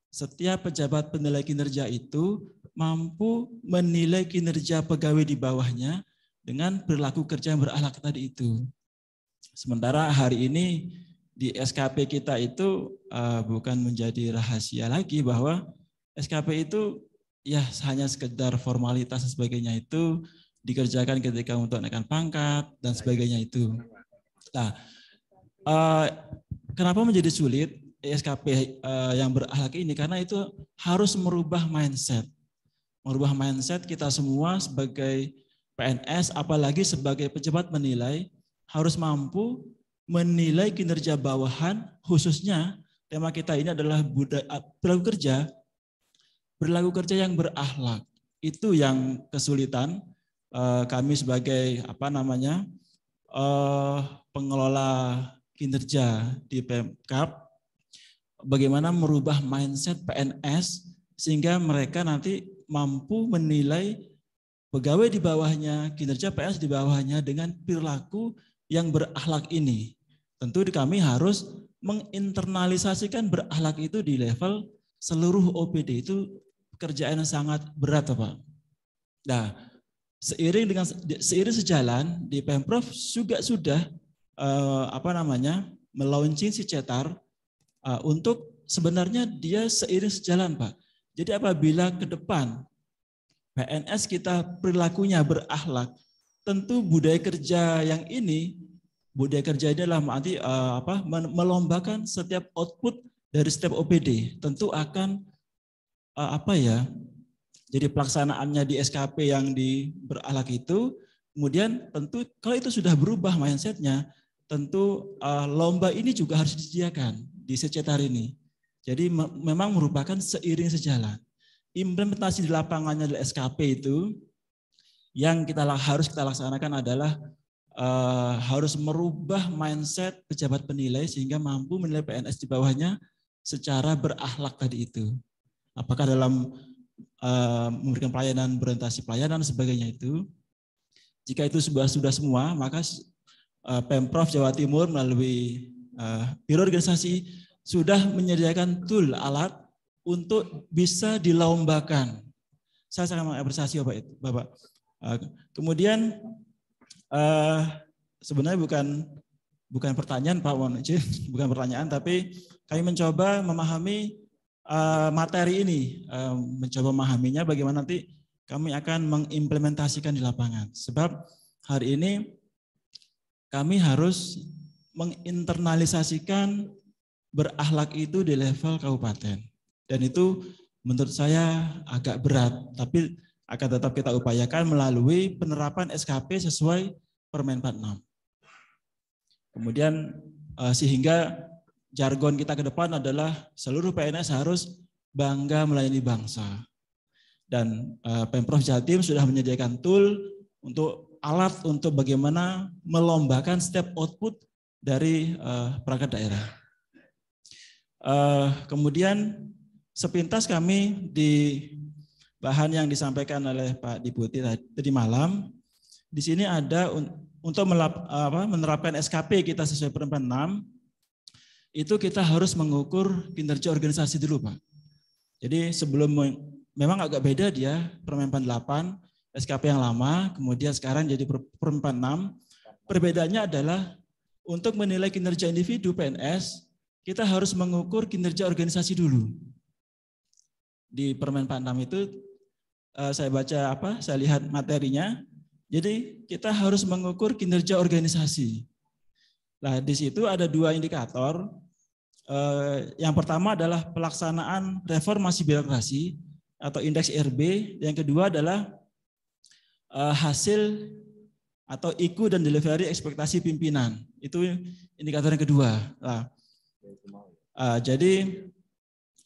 setiap pejabat penilai kinerja itu mampu menilai kinerja pegawai di bawahnya dengan perilaku kerja yang berakhlak tadi itu. Sementara hari ini di SKP kita itu bukan menjadi rahasia lagi bahwa SKP itu ya hanya sekedar formalitas dan sebagainya itu dikerjakan ketika untuk naikkan pangkat dan sebagainya itu. Nah, kenapa menjadi sulit SKP yang berakhlak ini? Karena itu harus merubah mindset. Merubah mindset kita semua sebagai PNS, apalagi sebagai pejabat menilai, harus mampu menilai kinerja bawahan, khususnya tema kita ini adalah perilaku kerja yang berakhlak. Itu yang kesulitan kami sebagai pengelola kinerja di Pemkab, bagaimana merubah mindset PNS sehingga mereka nanti mampu menilai pegawai di bawahnya, kinerja PNS di bawahnya dengan perilaku yang berakhlak ini. Tentu kami harus menginternalisasikan berakhlak itu di level seluruh OPD. Itu pekerjaan yang sangat berat, Pak. Nah, seiring sejalan di Pemprov juga sudah melaunching si Cetar untuk sebenarnya dia seiring sejalan, Pak. Jadi apabila ke depan PNS kita perilakunya berakhlak, tentu budaya kerja adalah melombakan setiap output dari setiap OPD. Tentu akan jadi pelaksanaannya di SKP yang berakhlak itu, kemudian tentu kalau itu sudah berubah mindsetnya, tentu lomba ini juga harus disediakan di Cetar ini. Jadi memang merupakan seiring sejalan. Implementasi di lapangannya dari SKP itu yang harus kita laksanakan adalah harus merubah mindset pejabat penilai sehingga mampu menilai PNS di bawahnya secara berakhlak tadi itu. Apakah dalam memberikan pelayanan, berorientasi pelayanan dan sebagainya itu. Jika itu sudah semua, maka Pemprov Jawa Timur melalui Biro Organisasi sudah menyediakan tool alat untuk bisa dilombakan. Saya sangat mengapresiasi Bapak. Kemudian sebenarnya bukan pertanyaan Pak, bukan pertanyaan, tapi kami mencoba memahami materi ini, mencoba memahaminya bagaimana nanti kami akan mengimplementasikan di lapangan. Sebab hari ini kami harus menginternalisasikan berakhlak itu di level kabupaten. Dan itu menurut saya agak berat, tapi akan tetap kita upayakan melalui penerapan SKP sesuai Permen 46. Kemudian sehingga jargon kita ke depan adalah seluruh PNS harus bangga melayani bangsa. Dan Pemprov Jatim sudah menyediakan tool untuk alat untuk bagaimana melombakan setiap output dari perangkat daerah. Kemudian sepintas kami di bahan yang disampaikan oleh Pak Deputi tadi malam, di sini ada untuk menerapkan SKP kita sesuai Permen 6, itu kita harus mengukur kinerja organisasi dulu, Pak. Jadi sebelum memang agak beda dia Permen 48, SKP yang lama, kemudian sekarang jadi Permen 46. Perbedaannya adalah untuk menilai kinerja individu PNS, kita harus mengukur kinerja organisasi dulu. Di Permen 46 itu saya baca saya lihat materinya. Jadi kita harus mengukur kinerja organisasi. Nah, di situ ada 2 indikator. Yang pertama adalah pelaksanaan reformasi birokrasi atau indeks RB. Yang kedua adalah hasil atau IQ dan delivery ekspektasi pimpinan. Itu indikator yang kedua. Nah, jadi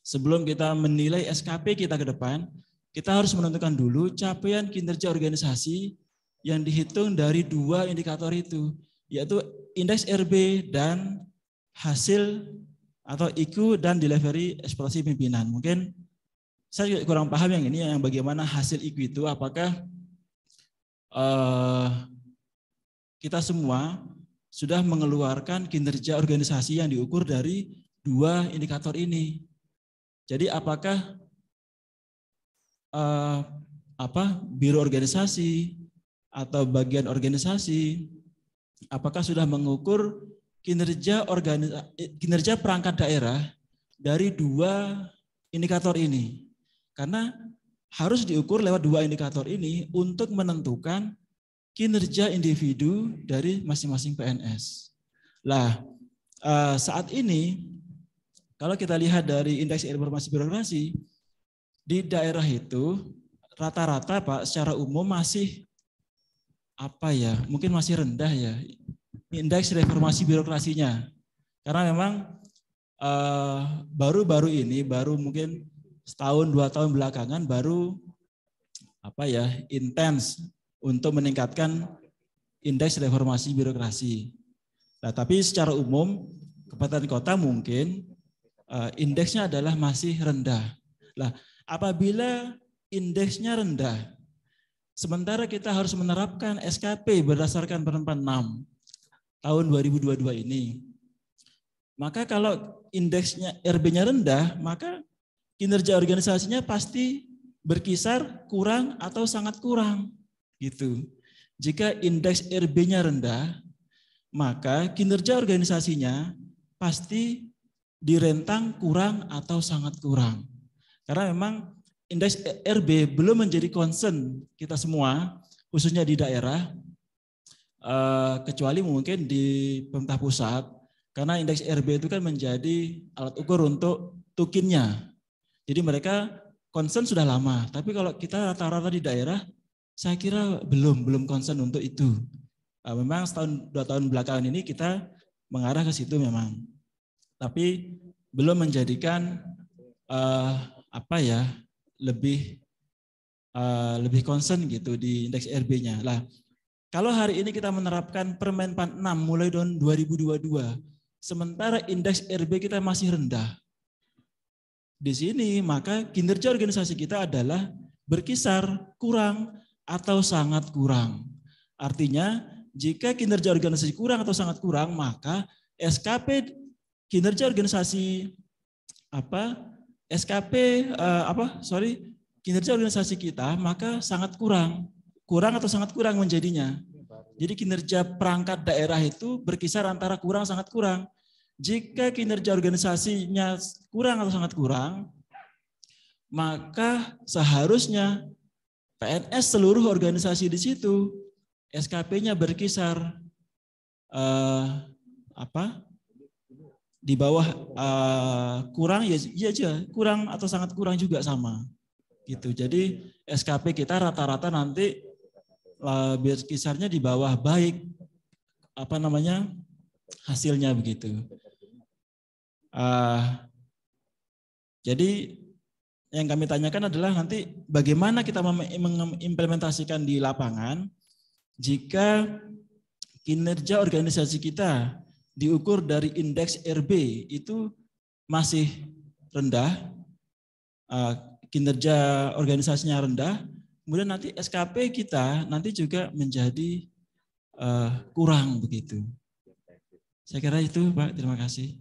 sebelum kita menilai SKP kita ke depan, kita harus menentukan dulu capaian kinerja organisasi yang dihitung dari 2 indikator itu, yaitu indeks RB dan hasil atau IQ dan delivery ekspektasi pimpinan. Mungkin saya juga kurang paham yang ini, yang bagaimana hasil IQ itu, apakah kita semua sudah mengeluarkan kinerja organisasi yang diukur dari 2 indikator ini. Jadi apakah biro organisasi atau bagian organisasi, apakah sudah mengukur kinerja perangkat daerah dari 2 indikator ini? Karena harus diukur lewat 2 indikator ini untuk menentukan kinerja individu dari masing-masing PNS. Lah, saat ini kalau kita lihat dari indeks informasi birokrasi di daerah itu rata-rata Pak secara umum masih mungkin masih rendah ya indeks reformasi birokrasinya. Karena memang baru-baru ini baru mungkin setahun 2 tahun belakangan baru intens untuk meningkatkan indeks reformasi birokrasi. Nah, tapi secara umum kabupaten kota mungkin indeksnya adalah masih rendah. Nah, apabila indeksnya rendah, sementara kita harus menerapkan SKP berdasarkan Permen 6 tahun 2022 ini, maka kalau indeksnya RB-nya rendah, maka kinerja organisasinya pasti berkisar kurang atau sangat kurang gitu. Jika indeks RB-nya rendah, maka kinerja organisasinya pasti di rentang kurang atau sangat kurang. Karena memang indeks RB belum menjadi concern kita semua, khususnya di daerah, kecuali mungkin di pemerintah pusat, karena indeks RB itu kan menjadi alat ukur untuk tukinnya. Jadi mereka concern sudah lama, tapi kalau kita rata-rata di daerah, saya kira belum concern untuk itu. Memang setahun 2 tahun belakangan ini kita mengarah ke situ memang, tapi belum menjadikan lebih concern gitu di indeks RB-nya. Lah, kalau hari ini kita menerapkan Permen 6 mulai tahun 2022, sementara indeks RB kita masih rendah. Di sini maka kinerja organisasi kita adalah berkisar kurang atau sangat kurang. Artinya jika kinerja organisasi kurang atau sangat kurang, maka SKP kinerja organisasi kinerja organisasi kita maka sangat kurang atau sangat kurang menjadinya. Jadi kinerja perangkat daerah itu berkisar antara kurang sangat kurang. Jika kinerja organisasinya kurang atau sangat kurang, maka seharusnya PNS seluruh organisasi di situ SKP-nya berkisar di bawah kurang kurang atau sangat kurang juga sama gitu. Jadi SKP kita rata-rata nanti kisarnya di bawah baik hasilnya begitu. Jadi yang kami tanyakan adalah nanti bagaimana kita mengimplementasikan di lapangan jika kinerja organisasi kita diukur dari indeks RB itu masih rendah, kinerja organisasinya rendah, kemudian nanti SKP kita nanti juga menjadi kurang begitu. Saya kira itu Pak, terima kasih.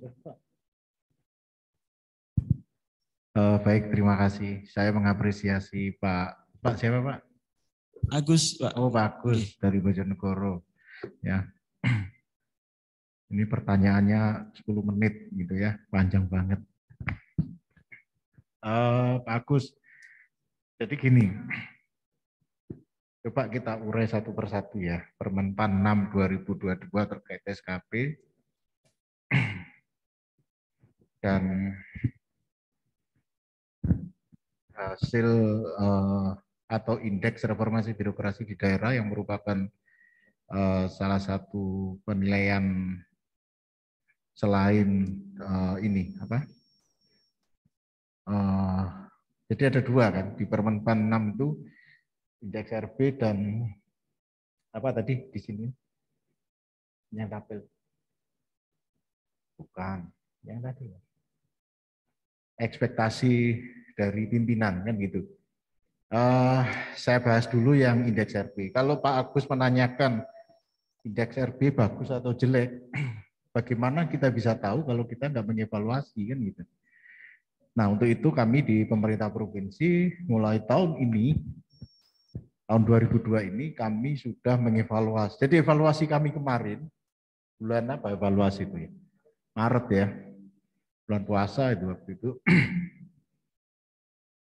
Baik, terima kasih. Saya mengapresiasi Pak siapa Pak? Agus Pak. Oh Pak Agus dari Bojonegoro. Ya. Ini pertanyaannya 10 menit gitu ya, panjang banget. Pak Agus, jadi gini, coba kita urai satu persatu ya. Permen 6 2022 terkait SKP dan hasil atau indeks reformasi birokrasi di daerah yang merupakan salah satu penilaian selain ini jadi ada 2 kan di Permen 6 itu indeks RB dan tadi di sini yang tabel bukan yang tadi ekspektasi dari pimpinan kan gitu. Saya bahas dulu yang indeks RB. Kalau Pak Agus menanyakan indeks RB bagus atau jelek, bagaimana kita bisa tahu kalau kita nggak mengevaluasi kan gitu. Nah, untuk itu kami di pemerintah provinsi mulai tahun ini, tahun 2002 ini kami sudah mengevaluasi. Jadi evaluasi kami kemarin, bulan apa evaluasi itu ya? Maret ya, bulan puasa itu waktu itu.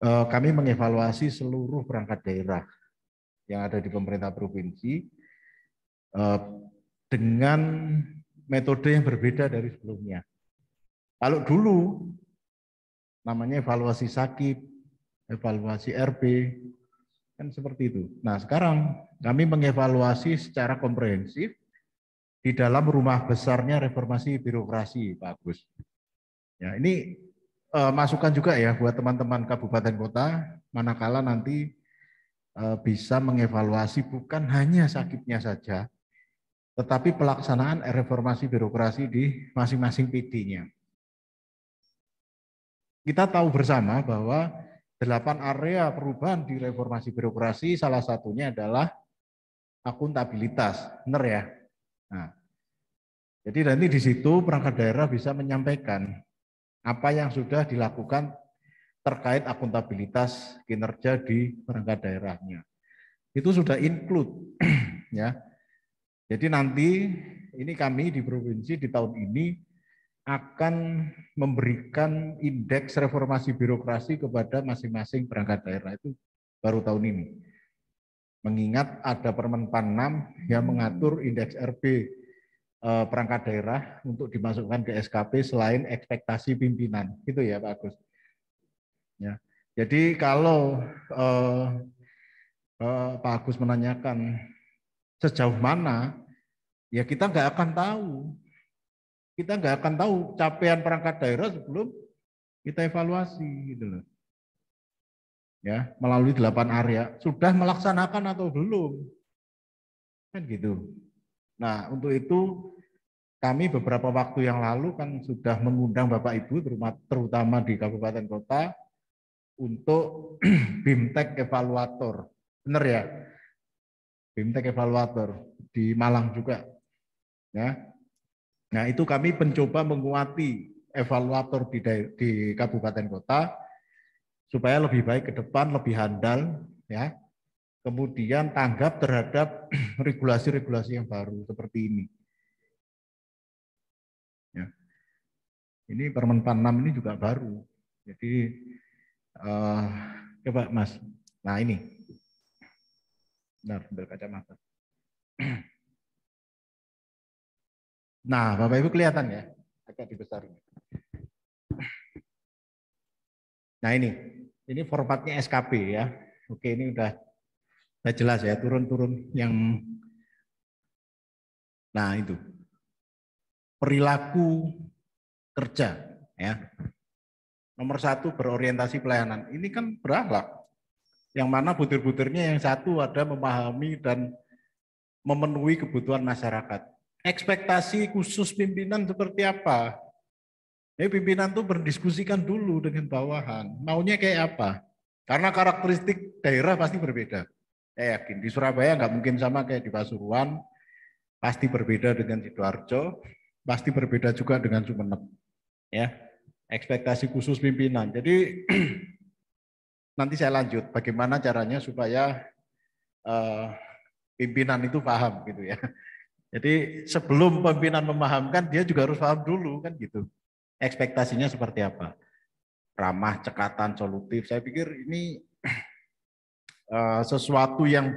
Kami mengevaluasi seluruh perangkat daerah yang ada di pemerintah provinsi dengan metode yang berbeda dari sebelumnya. Kalau dulu namanya evaluasi sakit, evaluasi RP, kan seperti itu. Nah, sekarang kami mengevaluasi secara komprehensif di dalam rumah besarnya reformasi birokrasi, Pak Agus. Ya, ini masukan juga ya buat teman-teman kabupaten kota, manakala nanti bisa mengevaluasi bukan hanya sakitnya saja, tetapi pelaksanaan reformasi birokrasi di masing-masing PD-nya. Kita tahu bersama bahwa 8 area perubahan di reformasi birokrasi, salah satunya adalah akuntabilitas, benar ya? Nah, jadi nanti di situ perangkat daerah bisa menyampaikan apa yang sudah dilakukan terkait akuntabilitas kinerja di perangkat daerahnya. Itu sudah include, ya. Jadi nanti ini kami di provinsi di tahun ini akan memberikan indeks reformasi birokrasi kepada masing-masing perangkat daerah itu baru tahun ini. Mengingat ada Permenpan 6 yang mengatur indeks RP perangkat daerah untuk dimasukkan ke SKP selain ekspektasi pimpinan. Gitu ya Pak Agus. Ya. Jadi kalau Pak Agus menanyakan sejauh mana, ya kita nggak akan tahu. Kita nggak akan tahu capaian perangkat daerah sebelum kita evaluasi gitu loh. Ya, melalui 8 area sudah melaksanakan atau belum. Kan gitu. Nah, untuk itu kami beberapa waktu yang lalu kan sudah mengundang Bapak Ibu terutama di kabupaten kota untuk BIMTEK evaluator. Benar ya? BIMTEK evaluator di Malang juga. Ya. Nah, itu kami mencoba menguati evaluator di kabupaten kota supaya lebih baik ke depan, lebih handal, ya. Kemudian tanggap terhadap regulasi-regulasi yang baru seperti ini. Ya. Ini Permenpan 6 ini juga baru. Jadi coba Mas. Nah ini. Benar, ambil kacamata. Nah, Bapak Ibu kelihatan ya, agak dibesarin. Nah ini formatnya SKP ya. Oke, ini udah jelas ya, turun-turun yang. Nah itu perilaku kerja ya. Nomor 1 berorientasi pelayanan. Ini kan berakhlak. Yang mana butir-butirnya yang satu ada memahami dan memenuhi kebutuhan masyarakat. Ekspektasi khusus pimpinan seperti apa? Pimpinan tuh berdiskusikan dulu dengan bawahan. Maunya kayak apa? Karena karakteristik daerah pasti berbeda. Saya yakin di Surabaya nggak mungkin sama kayak di Pasuruan. Pasti berbeda dengan Sidoarjo. Pasti berbeda juga dengan Sumeneb. Ya, ekspektasi khusus pimpinan. Jadi nanti saya lanjut bagaimana caranya supaya pimpinan itu paham gitu ya. Jadi sebelum pimpinan memahamkan dia juga harus paham dulu kan gitu. Ekspektasinya seperti apa? Ramah, cekatan, solutif. Saya pikir ini sesuatu yang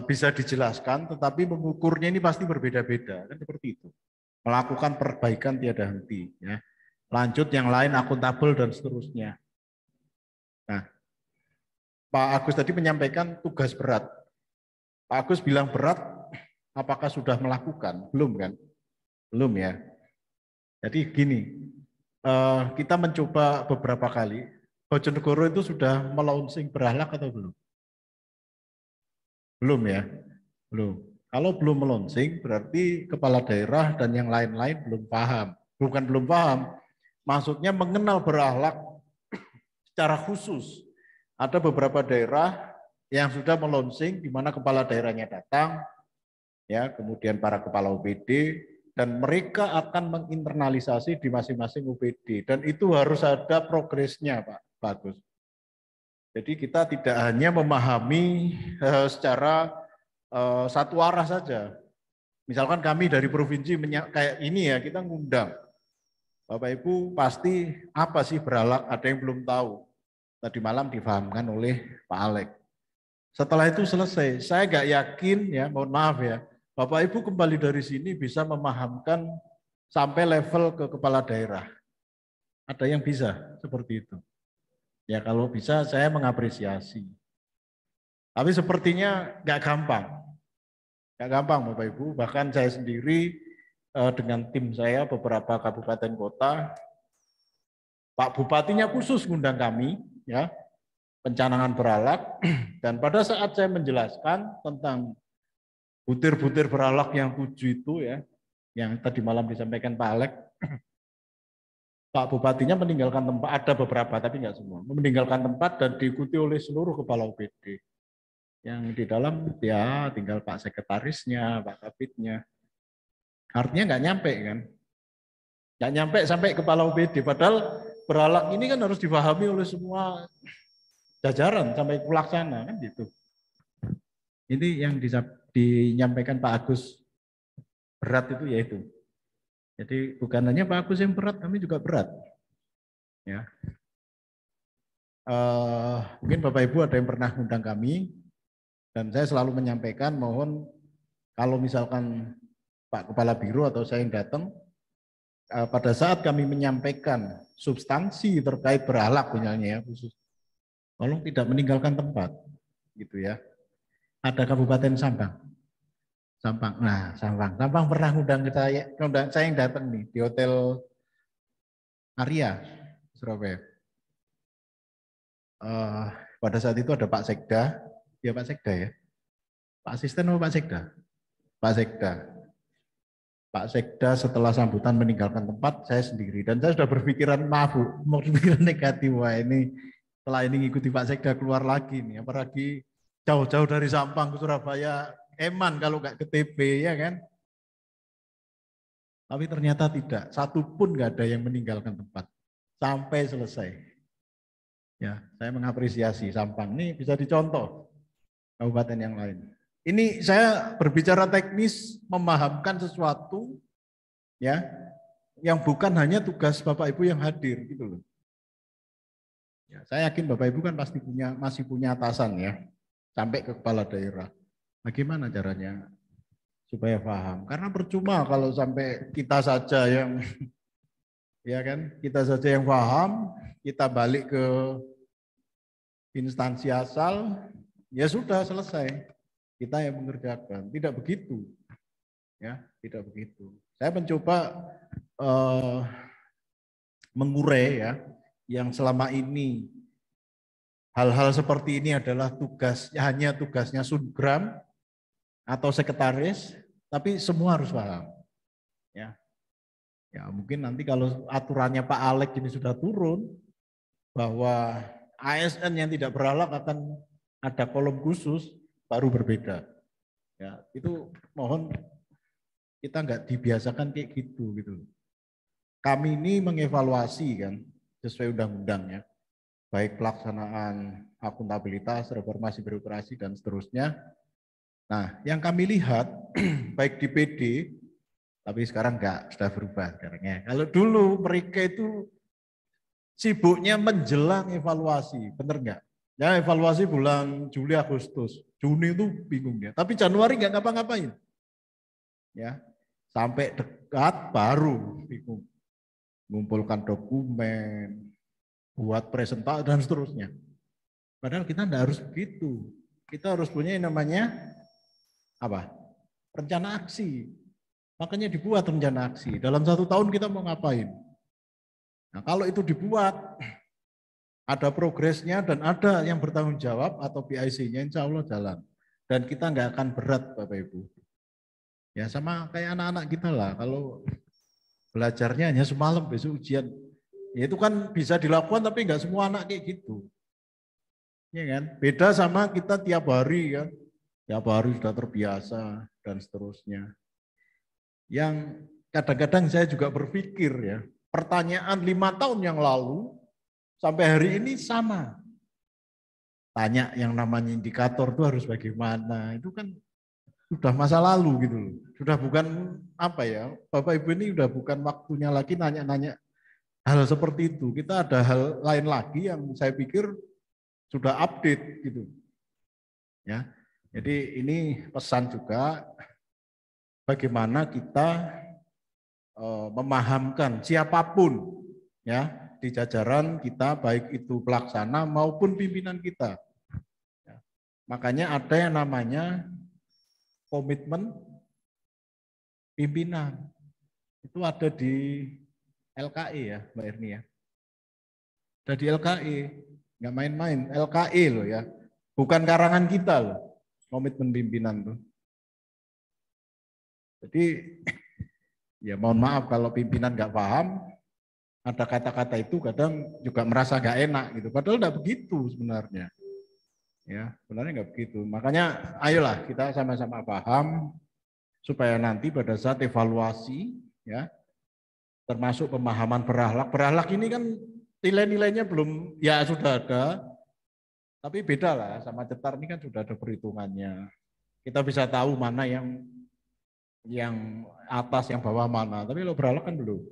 bisa dijelaskan, tetapi mengukurnya ini pasti berbeda-beda kan seperti itu. Melakukan perbaikan tiada henti. Ya. Lanjut yang lain akuntabel dan seterusnya. Nah, Pak Agus tadi menyampaikan tugas berat. Pak Agus bilang berat, apakah sudah melakukan? Belum kan? Belum ya. Jadi gini, kita mencoba beberapa kali. Bojonegoro itu sudah melaunching berakhlak atau belum? Belum ya? Belum. Kalau belum melaunching berarti kepala daerah dan yang lain-lain belum paham. Bukan belum paham, maksudnya mengenal berakhlak secara khusus. Ada beberapa daerah yang sudah melaunching di mana kepala daerahnya datang, ya, kemudian para kepala OPD dan mereka akan menginternalisasi di masing-masing UPD, dan itu harus ada progresnya, Pak Bagus. Jadi kita tidak hanya memahami secara satu arah saja. Misalkan kami dari provinsi kayak ini ya, kita ngundang. Bapak Ibu pasti apa sih beralak, ada yang belum tahu. Tadi malam difahamkan oleh Pak Alek. Setelah itu selesai, saya nggak yakin ya, mohon maaf ya, Bapak Ibu kembali dari sini bisa memahamkan sampai level ke kepala daerah. Ada yang bisa seperti itu. Ya kalau bisa saya mengapresiasi. Tapi sepertinya nggak gampang. Nggak gampang Bapak Ibu, bahkan saya sendiri dengan tim saya beberapa kabupaten kota, Pak Bupatinya khusus ngundang kami, ya, pencanangan beralak, dan pada saat saya menjelaskan tentang butir-butir beralak yang 7 itu ya, yang tadi malam disampaikan Pak Alek, Pak Bupatinya meninggalkan tempat, ada beberapa tapi nggak semua, meninggalkan tempat dan diikuti oleh seluruh kepala UPD. Yang di dalam ya tinggal Pak Sekretarisnya, Pak Kabitnya. Artinya nggak nyampe kan, nggak nyampe sampai kepala UPD. Padahal beralak ini kan harus dipahami oleh semua jajaran sampai pelaksana kan gitu. Ini yang dinyampaikan Pak Agus berat itu yaitu. Jadi bukan hanya Pak Agus yang berat, kami juga berat. Ya. Mungkin Bapak Ibu ada yang pernah undang kami, dan saya selalu menyampaikan mohon kalau misalkan Pak Kepala Biro atau saya yang datang, pada saat kami menyampaikan substansi terkait beralak misalnya ya khusus, tolong tidak meninggalkan tempat, gitu ya. Ada Kabupaten Sampang, nah Sampang pernah undang saya yang datang nih di Hotel Arya Surabaya. Pada saat itu ada Pak Sekda, ya Pak Sekda ya, Pak Asisten atau Pak Sekda? Pak Sekda. Pak Sekda setelah sambutan meninggalkan tempat, saya sendiri. Dan saya sudah berpikiran, maaf Bu, mau berpikiran negatif. Wah ini, setelah ini ngikuti Pak Sekda keluar lagi nih. Apalagi jauh-jauh dari Sampang ke Surabaya, eman kalau nggak ke TB ya kan. Tapi ternyata tidak, satu pun nggak ada yang meninggalkan tempat. Sampai selesai. Ya, saya mengapresiasi Sampang. Ini bisa dicontoh kabupaten yang lain. Ini saya berbicara teknis, memahamkan sesuatu ya yang bukan hanya tugas Bapak Ibu yang hadir gitu loh. Ya, saya yakin Bapak Ibu kan pasti masih punya atasan ya, sampai ke kepala daerah. Bagaimana caranya supaya paham? Karena percuma kalau sampai kita saja yang ya kan, kita saja yang paham, kita balik ke instansi asal, ya sudah selesai. Kita yang mengerjakan, tidak begitu, ya, tidak begitu. Saya mencoba mengurai ya, yang selama ini hal-hal seperti ini adalah hanya tugasnya Subgram atau sekretaris, tapi semua harus paham, ya. Ya mungkin nanti kalau aturannya Pak Alek ini sudah turun, bahwa ASN yang tidak beralak akan ada kolom khusus, baru berbeda. Ya, itu mohon kita nggak dibiasakan kayak gitu. Kami ini mengevaluasi kan sesuai undang-undang ya, baik pelaksanaan akuntabilitas, reformasi birokrasi dan seterusnya. Nah, yang kami lihat baik di PD, tapi sekarang nggak, sudah berubah sekarang ya. Kalau dulu mereka itu sibuknya menjelang evaluasi, bener nggak? Ya evaluasi bulan Juli Agustus, Juni itu bingung ya. Tapi Januari nggak ngapa-ngapain, ya sampai dekat baru bingung, mengumpulkan dokumen, buat presentasi dan seterusnya. Padahal kita nggak harus begitu. Kita harus punya yang namanya apa? Rencana aksi. Makanya dibuat rencana aksi. Dalam 1 tahun kita mau ngapain? Nah kalau itu dibuat, ada progresnya dan ada yang bertanggung jawab atau PIC-nya, insya Allah jalan. Dan kita nggak akan berat Bapak Ibu. Ya sama kayak anak-anak kita lah, kalau belajarnya hanya semalam besok ujian, ya itu kan bisa dilakukan tapi nggak semua anak kayak gitu. Ya kan? Beda sama kita tiap hari kan, tiap hari sudah terbiasa dan seterusnya. Yang kadang-kadang saya juga berpikir ya, pertanyaan 5 tahun yang lalu sampai hari ini sama. Tanya yang namanya indikator itu harus bagaimana, itu kan sudah masa lalu gitu loh. Sudah bukan apa ya, Bapak Ibu ini sudah bukan waktunya lagi nanya-nanya hal seperti itu. Kita ada hal lain lagi yang saya pikir sudah update gitu. Ya. Jadi ini pesan juga bagaimana kita memahamkan siapapun ya di jajaran kita, baik itu pelaksana maupun pimpinan kita. Ya. Makanya ada yang namanya komitmen pimpinan. Itu ada di LKI ya, Mbak Erni ya. Ada di LKI, nggak main-main, LKI loh ya. Bukan karangan kita loh, komitmen pimpinan tuh. Jadi ya mohon maaf kalau pimpinan nggak paham, ada kata-kata itu kadang juga merasa nggak enak gitu. Padahal nggak begitu sebenarnya. Ya, sebenarnya nggak begitu. Makanya ayolah kita sama-sama paham supaya nanti pada saat evaluasi ya, termasuk pemahaman berakhlak. Berakhlak ini kan nilai-nilainya belum, ya sudah ada, tapi beda lah sama cetar ini kan sudah ada perhitungannya. Kita bisa tahu mana yang atas, yang bawah mana, tapi kalau berakhlak kan belum.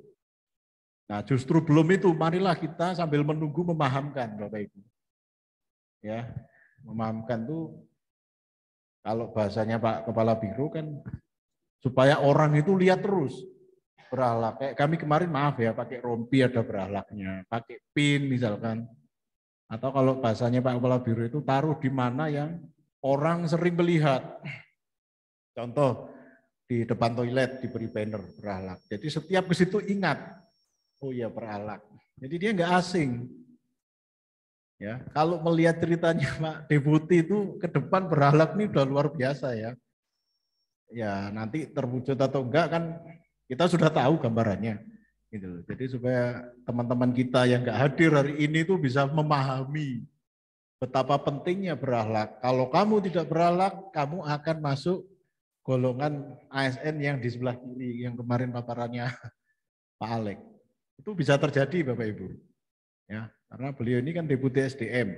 Nah justru belum itu, marilah kita sambil menunggu memahamkan Bapak Ibu. Ya, memahamkan tuh kalau bahasanya Pak Kepala Biro kan supaya orang itu lihat terus berakhlak. Kayak kami kemarin maaf ya pakai rompi ada berakhlaknya, pakai pin misalkan. Atau kalau bahasanya Pak Kepala Biro itu taruh di mana yang orang sering melihat. Contoh di depan toilet diberi banner berakhlak. Jadi setiap ke situ ingat, oh iya berakhlak. Jadi dia nggak asing. Ya, kalau melihat ceritanya Pak Deputi itu ke depan berakhlak ini udah luar biasa ya. Ya nanti terwujud atau enggak kan kita sudah tahu gambarannya. Gitu. Jadi supaya teman-teman kita yang enggak hadir hari ini tuh bisa memahami betapa pentingnya berakhlak. Kalau kamu tidak berakhlak, kamu akan masuk golongan ASN yang di sebelah kiri yang kemarin paparannya Pak Alek. Itu bisa terjadi Bapak Ibu. Ya, karena beliau ini kan Deputi SDM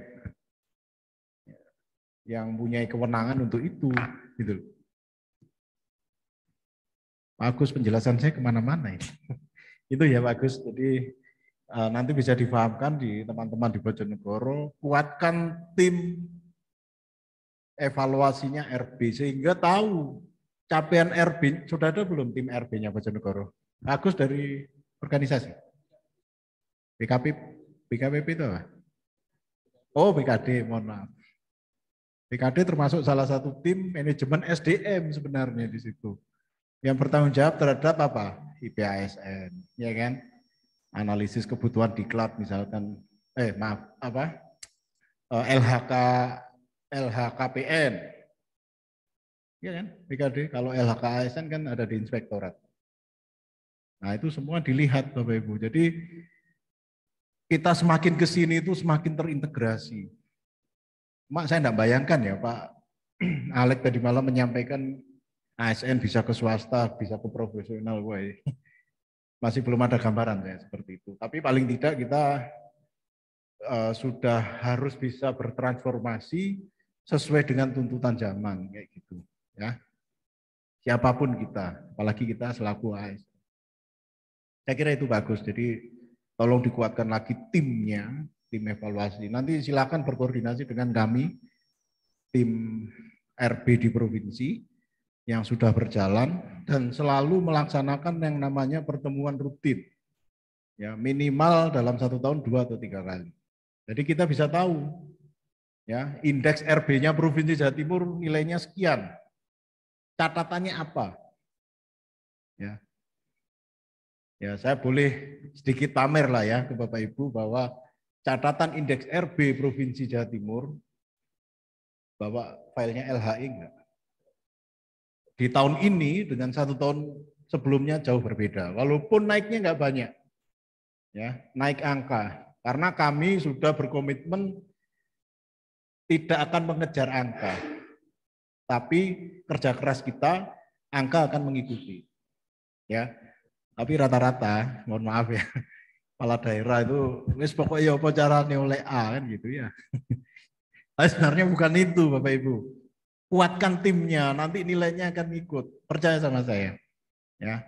yang punya kewenangan untuk itu, gitu. Pak Agus, penjelasan saya kemana-mana ini. Itu ya Pak Agus, jadi nanti bisa difahamkan di teman-teman di Bojonegoro, kuatkan tim evaluasinya RB sehingga tahu capaian RB, sudah ada belum tim RB-nya Bojonegoro? Pak Agus dari organisasi? BKPP itu apa? Oh BKD, mohon maaf. BKD termasuk salah satu tim manajemen SDM sebenarnya di situ. Yang bertanggung jawab terhadap apa? IPASN, ya kan? Analisis kebutuhan diklat misalkan, LHKPN, ya kan? BKD, kalau LHKASN kan ada di inspektorat. Nah itu semua dilihat Bapak Ibu. Jadi kita semakin ke sini itu semakin terintegrasi. Mak saya enggak bayangkan ya Pak Alek tadi malam menyampaikan ASN bisa ke swasta, bisa ke profesional. Woy. Masih belum ada gambaran saya seperti itu. Tapi paling tidak kita sudah harus bisa bertransformasi sesuai dengan tuntutan zaman kayak gitu. Ya, siapapun kita, apalagi kita selaku ASN. Saya kira itu bagus. Jadi tolong dikuatkan lagi timnya, tim evaluasi. Nanti silakan berkoordinasi dengan kami, tim RB di provinsi yang sudah berjalan dan selalu melaksanakan yang namanya pertemuan rutin. Ya, minimal dalam 1 tahun 2 atau 3 kali. Jadi kita bisa tahu ya, indeks RB-nya Provinsi Jawa Timur nilainya sekian. Catatannya apa? Ya. Ya, saya boleh sedikit pamer lah ya ke Bapak Ibu bahwa catatan indeks RB Provinsi Jawa Timur, bahwa filenya LHI enggak. Di tahun ini dengan 1 tahun sebelumnya jauh berbeda, walaupun naiknya enggak banyak. Ya, naik angka. Karena kami sudah berkomitmen tidak akan mengejar angka. Tapi kerja keras kita, angka akan mengikuti. Ya. Tapi rata-rata, mohon maaf ya, kepala daerah itu wis pokoknya apa caranya oleh A kan gitu ya. Tapi sebenarnya bukan itu Bapak Ibu. Kuatkan timnya, nanti nilainya akan ikut. Percaya sama saya. Ya.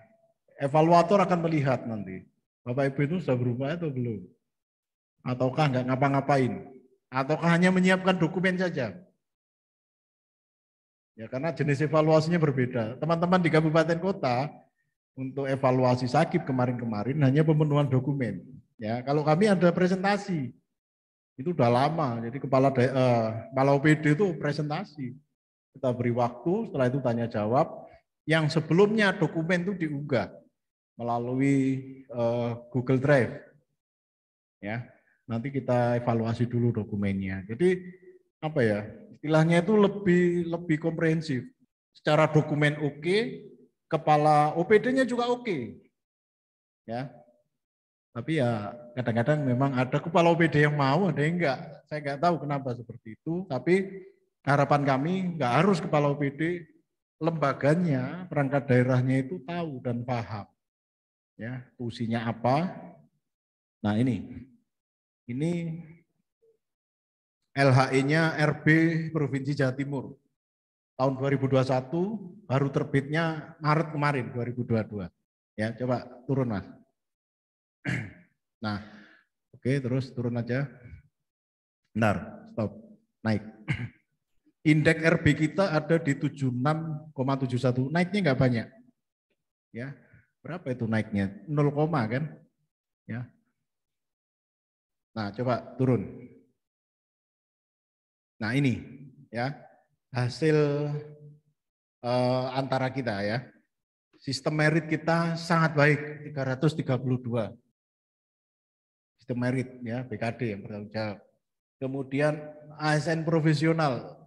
Evaluator akan melihat nanti. Bapak Ibu itu sudah berupaya atau belum? Ataukah nggak ngapa-ngapain? Ataukah hanya menyiapkan dokumen saja? Ya, karena jenis evaluasinya berbeda. Teman-teman di kabupaten kota untuk evaluasi sakit kemarin-kemarin hanya pemenuhan dokumen. Ya, kalau kami ada presentasi, itu udah lama. Jadi kepala OPD itu presentasi. Kita beri waktu, setelah itu tanya jawab. Yang sebelumnya dokumen itu diunggah melalui Google Drive. Ya, nanti kita evaluasi dulu dokumennya. Jadi apa ya? Istilahnya itu lebih komprehensif. Secara dokumen oke, kepala OPD-nya juga oke. Ya. Tapi ya kadang-kadang memang ada kepala OPD yang mau, ada yang enggak. Saya enggak tahu kenapa seperti itu, tapi harapan kami enggak harus kepala OPD, lembaganya, perangkat daerahnya itu tahu dan paham. Ya, fungsinya apa. Nah, ini LHE-nya RB Provinsi Jawa Timur. Tahun 2021 baru terbitnya Maret kemarin 2022. Ya, coba turun Mas. Nah, oke, terus turun aja. Benar, stop. Naik. Indeks RB kita ada di 76,71. Naiknya enggak banyak. Ya. Berapa itu naiknya? 0, kan? Ya. Nah, coba turun. Nah, ini ya hasil antara kita ya. Sistem merit kita sangat baik, 332. Sistem merit ya, BKD yang bertanggung jawab. Kemudian ASN profesional,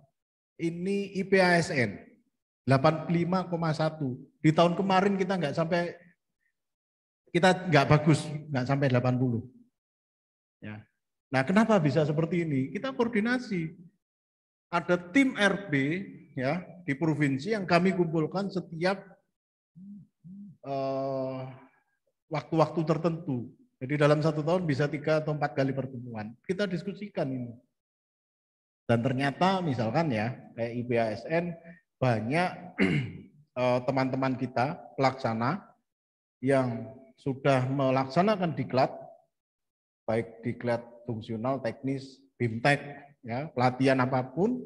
ini IP ASN 85,1. Di tahun kemarin kita nggak bagus, nggak sampai 80. Ya. Nah, kenapa bisa seperti ini? Kita koordinasi. Ada tim RB ya di provinsi yang kami kumpulkan setiap waktu-waktu tertentu. Jadi dalam 1 tahun bisa 3 atau 4 kali pertemuan. Kita diskusikan ini. Dan ternyata misalkan ya kayak IPASN banyak teman-teman kita pelaksana yang sudah melaksanakan diklat, baik diklat fungsional, teknis, BIMTEK, ya, pelatihan apapun,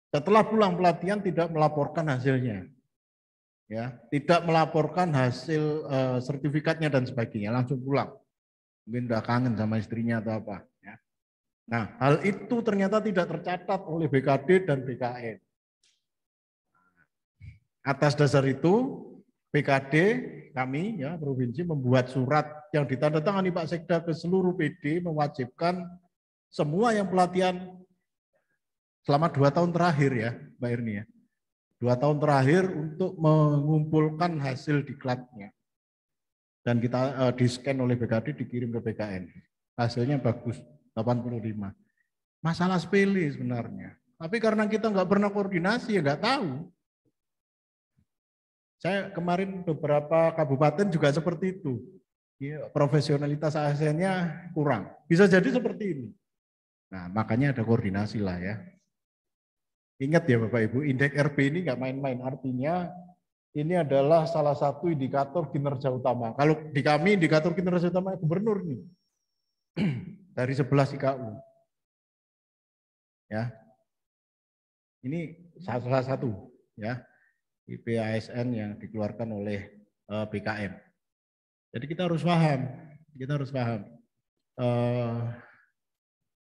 setelah pulang pelatihan tidak melaporkan hasilnya, ya, tidak melaporkan hasil sertifikatnya dan sebagainya, langsung pulang, mungkin udah kangen sama istrinya atau apa. Ya. Nah, hal itu ternyata tidak tercatat oleh BKD dan BKN. Atas dasar itu, BKD kami ya provinsi membuat surat yang ditandatangani Pak Sekda ke seluruh PD mewajibkan semua yang pelatihan selama 2 tahun terakhir ya, Mbak Irni ya. 2 tahun terakhir untuk mengumpulkan hasil diklatnya. Dan kita di-scan oleh BKD, dikirim ke BKN. Hasilnya bagus, 85. Masalah sepele sebenarnya. Tapi karena kita nggak pernah koordinasi, ya nggak tahu. Saya kemarin beberapa kabupaten juga seperti itu. Ya, profesionalitas ASN-nya kurang. Bisa jadi seperti ini. Nah, makanya ada koordinasi lah ya. Ingat ya Bapak Ibu, indeks RB ini nggak main-main. Artinya ini adalah salah satu indikator kinerja utama. Kalau di kami indikator kinerja utama gubernur nih. Dari 11 IKU. Ya. Ini salah satu ya. IP ASN yang dikeluarkan oleh BKM. Jadi kita harus paham.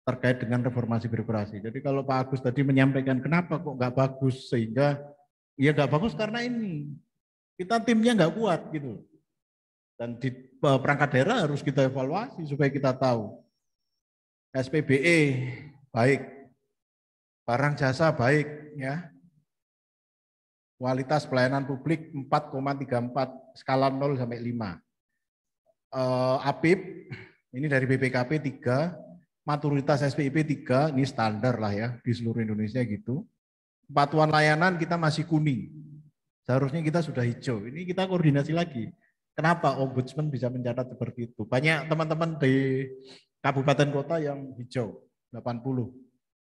Terkait dengan reformasi birokrasi. Jadi kalau Pak Agus tadi menyampaikan kenapa kok nggak bagus, sehingga ya nggak bagus karena ini kita timnya nggak kuat gitu. Dan di perangkat daerah harus kita evaluasi supaya kita tahu SPBE baik, barang jasa baik ya, kualitas pelayanan publik 4,34 skala 0 sampai 5. APIP ini dari BPKP 3. Maturitas SPIP 3, ini standar lah ya di seluruh Indonesia gitu. Kepatuhan layanan kita masih kuning. Seharusnya kita sudah hijau. Ini kita koordinasi lagi. Kenapa Ombudsman bisa mencatat seperti itu? Banyak teman-teman di kabupaten kota yang hijau, 80,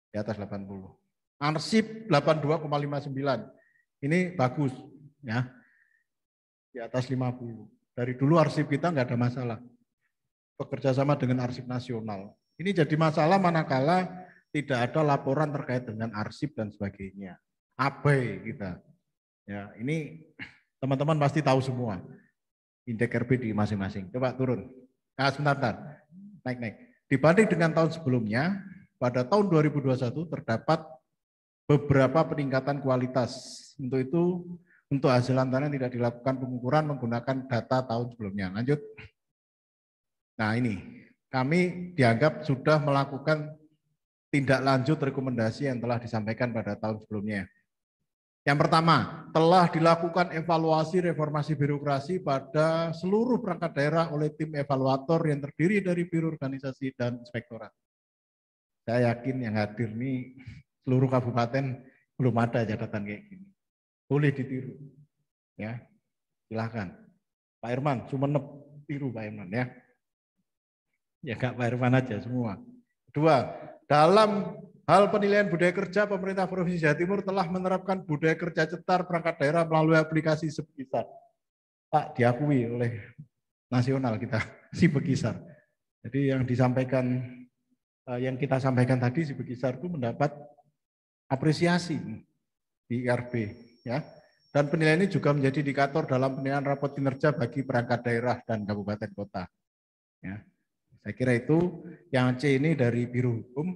di atas 80. Arsip 82,59. Ini bagus, ya. Di atas 50. Dari dulu arsip kita nggak ada masalah. Bekerja sama dengan arsip nasional. Ini jadi masalah manakala tidak ada laporan terkait dengan arsip dan sebagainya. Abai kita. Ya, ini teman-teman pasti tahu semua. Indeks RP di masing-masing. Coba turun. Nah, sebentar. Naik. Dibanding dengan tahun sebelumnya, pada tahun 2021 terdapat beberapa peningkatan kualitas. Untuk itu, untuk hasil antara tidak dilakukan pengukuran menggunakan data tahun sebelumnya. Lanjut. Nah ini, kami dianggap sudah melakukan tindak lanjut rekomendasi yang telah disampaikan pada tahun sebelumnya. Yang pertama, telah dilakukan evaluasi reformasi birokrasi pada seluruh perangkat daerah oleh tim evaluator yang terdiri dari biro organisasi dan inspektorat. Saya yakin yang hadir ini seluruh kabupaten belum ada catatan kayak gini. Boleh ditiru. Ya, silakan. Pak Irman, Sumeneb, tiru Pak Irman ya. Ya Kak Pak Irman aja semua. Kedua, dalam hal penilaian budaya kerja, pemerintah Provinsi Jawa Timur telah menerapkan budaya kerja cetar perangkat daerah melalui aplikasi Sibekisar. Pak, diakui oleh nasional kita, Sibekisar. Jadi yang disampaikan, yang kita sampaikan tadi, Sibekisar itu mendapat apresiasi di IRB. Ya. Dan penilaian ini juga menjadi indikator dalam penilaian rapot kinerja bagi perangkat daerah dan kabupaten kota. Ya. Saya kira itu. Yang C ini dari Biro Hukum,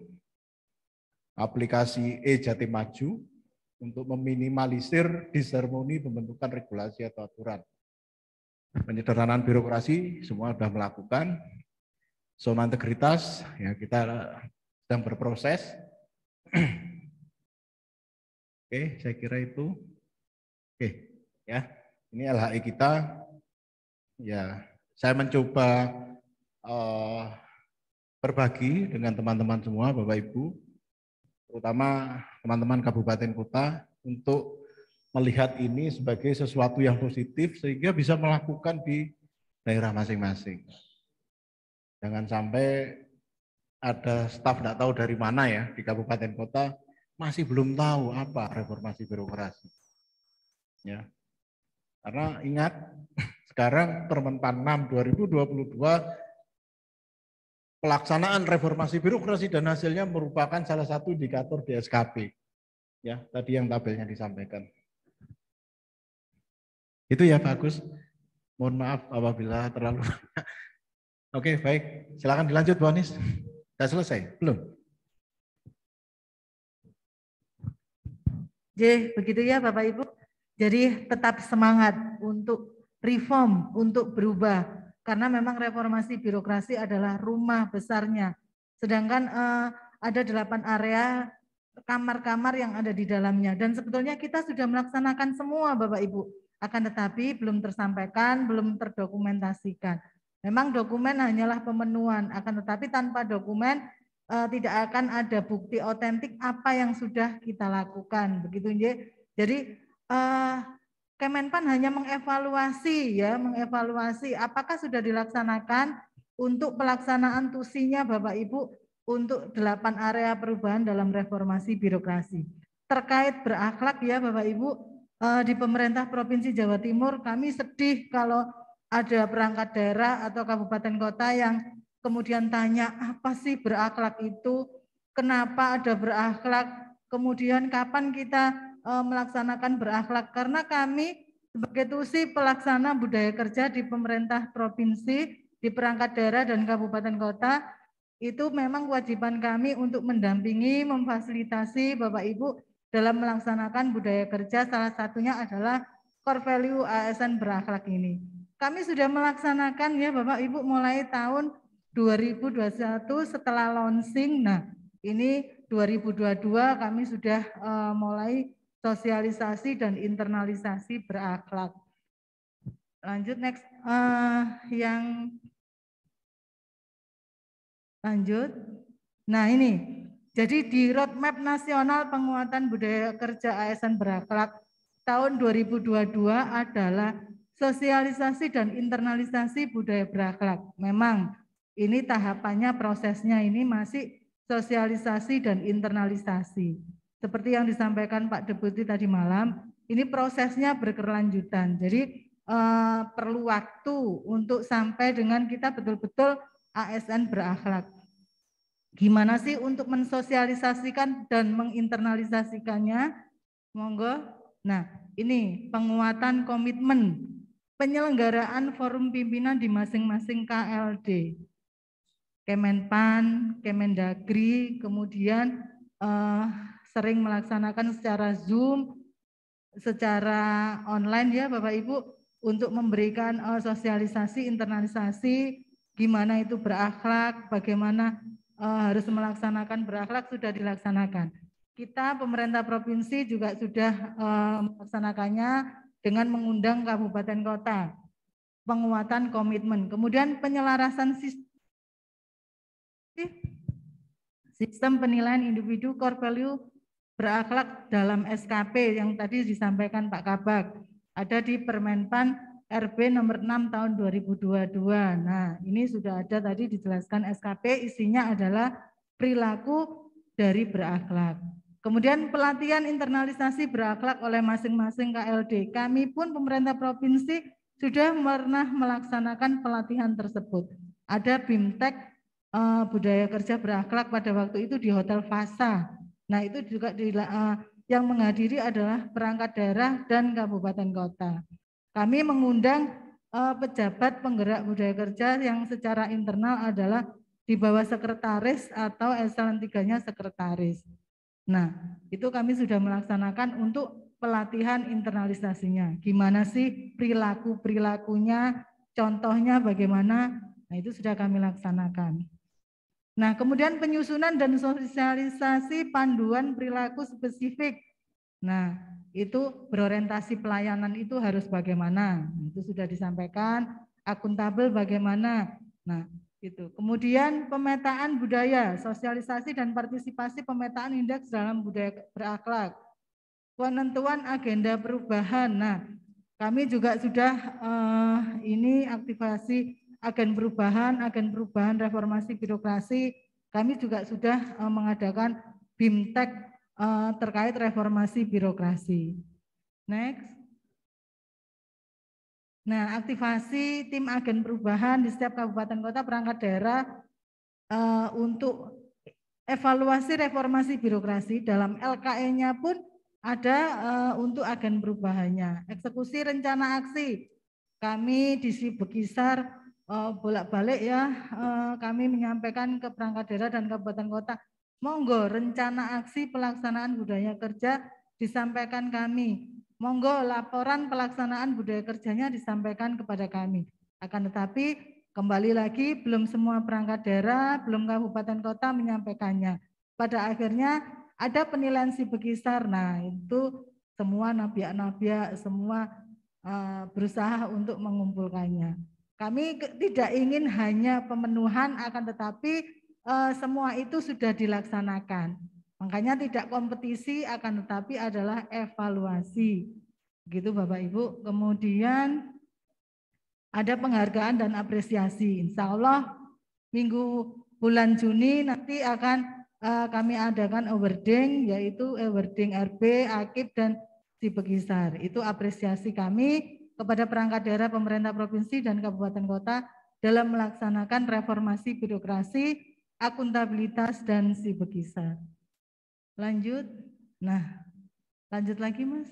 aplikasi e-Jatim Maju untuk meminimalisir disharmoni pembentukan regulasi atau aturan. Penyederhanaan birokrasi semua sudah melakukan. Zona integritas ya kita sedang berproses. Oke, saya kira itu. Oke, ya. Ini LHI kita. Ya, saya mencoba berbagi dengan teman-teman semua, Bapak Ibu, terutama teman-teman kabupaten kota, untuk melihat ini sebagai sesuatu yang positif sehingga bisa melakukan di daerah masing-masing. Jangan sampai ada staf tidak tahu dari mana ya di kabupaten kota masih belum tahu apa reformasi birokrasi. Ya. Karena ingat sekarang Permenpan 6 2022 pelaksanaan reformasi birokrasi dan hasilnya merupakan salah satu indikator di SKP. Ya, tadi yang tabelnya disampaikan. Itu ya Pak Agus. Mohon maaf apabila terlalu banyak. Oke, baik. Silakan dilanjut Bu Anis. Sudah selesai? Belum? Begitu ya Bapak Ibu. Jadi tetap semangat untuk reform, untuk berubah. Karena memang reformasi birokrasi adalah rumah besarnya. Sedangkan ada 8 area kamar-kamar yang ada di dalamnya. Dan sebetulnya kita sudah melaksanakan semua Bapak Ibu. Akan tetapi belum tersampaikan, belum terdokumentasikan. Memang dokumen hanyalah pemenuhan. Akan tetapi tanpa dokumen tidak akan ada bukti otentik apa yang sudah kita lakukan. Begitu ya. Jadi Kemenpan hanya mengevaluasi apakah sudah dilaksanakan untuk pelaksanaan tusinya Bapak Ibu untuk 8 area perubahan dalam reformasi birokrasi. Terkait berakhlak ya Bapak Ibu, di pemerintah Provinsi Jawa Timur kami sedih kalau ada perangkat daerah atau kabupaten kota yang kemudian tanya apa sih berakhlak itu, kenapa ada berakhlak, kemudian kapan kita melaksanakan berakhlak, karena kami sebagai TUSI pelaksana budaya kerja di pemerintah provinsi, di perangkat daerah dan kabupaten kota, itu memang kewajiban kami untuk mendampingi, memfasilitasi Bapak Ibu dalam melaksanakan budaya kerja, salah satunya adalah core value ASN berakhlak ini. Kami sudah melaksanakan ya Bapak Ibu mulai tahun 2021 setelah launching, nah ini 2022 kami sudah mulai sosialisasi dan internalisasi berakhlak. Lanjut next, lanjut. Nah ini, jadi di roadmap nasional penguatan budaya kerja ASN berakhlak tahun 2022 adalah sosialisasi dan internalisasi budaya berakhlak. Memang ini tahapannya, prosesnya ini masih sosialisasi dan internalisasi. Seperti yang disampaikan Pak Deputi tadi malam, ini prosesnya berkelanjutan. Jadi perlu waktu untuk sampai dengan kita betul-betul ASN berakhlak. Gimana sih untuk mensosialisasikan dan menginternalisasikannya? Monggo. Nah, ini penguatan komitmen penyelenggaraan forum pimpinan di masing-masing KLD, Kemenpan, Kemendagri, kemudian sering melaksanakan secara Zoom, secara online ya Bapak Ibu, untuk memberikan sosialisasi, internalisasi, gimana itu berakhlak, bagaimana harus melaksanakan berakhlak, sudah dilaksanakan. Kita pemerintah provinsi juga sudah melaksanakannya dengan mengundang kabupaten kota, penguatan komitmen, kemudian penyelarasan sistem penilaian individu core value berakhlak dalam SKP yang tadi disampaikan Pak Kabak, ada di Permenpan RB nomor 6 tahun 2022. Nah, ini sudah ada tadi dijelaskan SKP, isinya adalah perilaku dari berakhlak. Kemudian pelatihan internalisasi berakhlak oleh masing-masing KLD. Kami pun pemerintah provinsi sudah pernah melaksanakan pelatihan tersebut. Ada BIMTEK budaya kerja berakhlak pada waktu itu di Hotel Fasa. Nah, itu juga yang menghadiri adalah perangkat daerah dan kabupaten kota. Kami mengundang pejabat penggerak budaya kerja yang secara internal adalah di bawah sekretaris atau eselon 3-nya sekretaris. Nah, itu kami sudah melaksanakan untuk pelatihan internalisasinya. Gimana sih perilakunya, contohnya bagaimana, nah itu sudah kami laksanakan. Nah, kemudian penyusunan dan sosialisasi panduan perilaku spesifik. Nah, itu berorientasi pelayanan itu harus bagaimana, itu sudah disampaikan, akuntabel bagaimana. Nah, itu. Kemudian pemetaan budaya, sosialisasi dan partisipasi pemetaan indeks dalam budaya berakhlak. Penentuan agenda perubahan. Nah, kami juga sudah ini aktivasi agen perubahan reformasi birokrasi. Kami juga sudah mengadakan BIMTEK terkait reformasi birokrasi. Next. Nah, aktivasi tim agen perubahan di setiap kabupaten kota perangkat daerah untuk evaluasi reformasi birokrasi dalam LKE-nya pun ada untuk agen perubahannya. Eksekusi rencana aksi. Kami di Bekisar bolak-balik ya, kami menyampaikan ke perangkat daerah dan kabupaten kota, monggo rencana aksi pelaksanaan budaya kerja disampaikan kami. Monggo laporan pelaksanaan budaya kerjanya disampaikan kepada kami. Akan tetapi kembali lagi belum semua perangkat daerah, belum kabupaten kota menyampaikannya. Pada akhirnya ada penilaian si Bekisar. Nah, itu semua nabiak-nabiak semua berusaha untuk mengumpulkannya. Kami tidak ingin hanya pemenuhan, akan tetapi semua itu sudah dilaksanakan. Makanya tidak kompetisi, akan tetapi adalah evaluasi. Begitu Bapak Ibu. Kemudian ada penghargaan dan apresiasi. Insya Allah bulan Juni nanti akan kami adakan awarding, yaitu awarding RB, Akib, dan si Bekisar. Itu apresiasi kami kepada perangkat daerah pemerintah provinsi dan kabupaten kota dalam melaksanakan reformasi birokrasi, akuntabilitas, dan si Bekisar. Lanjut. Nah, lanjut lagi Mas.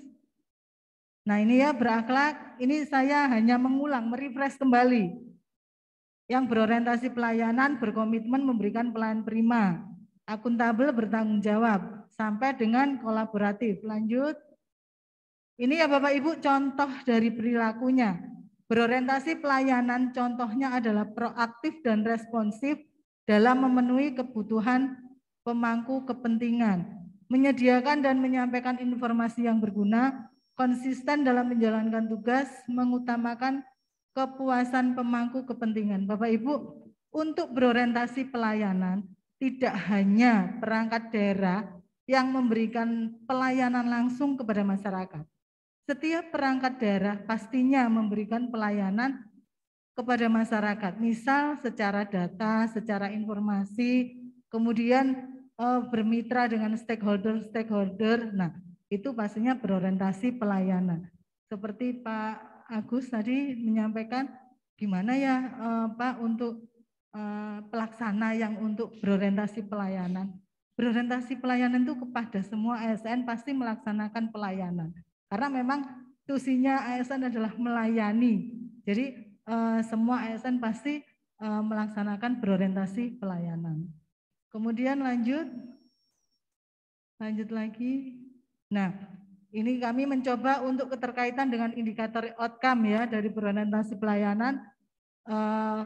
Nah ini ya berakhlak, ini saya hanya mengulang, merefresh kembali. Yang berorientasi pelayanan, berkomitmen memberikan pelayanan prima, akuntabel, bertanggung jawab, sampai dengan kolaboratif. Lanjut. Ini ya Bapak Ibu contoh dari perilakunya. Berorientasi pelayanan contohnya adalah proaktif dan responsif dalam memenuhi kebutuhan pemangku kepentingan, menyediakan dan menyampaikan informasi yang berguna, konsisten dalam menjalankan tugas, mengutamakan kepuasan pemangku kepentingan. Bapak Ibu, untuk berorientasi pelayanan tidak hanya perangkat daerah yang memberikan pelayanan langsung kepada masyarakat. setiap perangkat daerah pastinya memberikan pelayanan kepada masyarakat, misal secara data, secara informasi, kemudian bermitra dengan stakeholder. Nah, itu pastinya berorientasi pelayanan. Seperti Pak Agus tadi menyampaikan, gimana ya Pak untuk pelaksana yang untuk berorientasi pelayanan. Berorientasi pelayanan itu kepada semua ASN pasti melaksanakan pelayanan. Karena memang tusinya ASN adalah melayani. Jadi semua ASN pasti melaksanakan berorientasi pelayanan. Kemudian lanjut lagi. Nah, ini kami mencoba untuk keterkaitan dengan indikator outcome ya dari berorientasi pelayanan.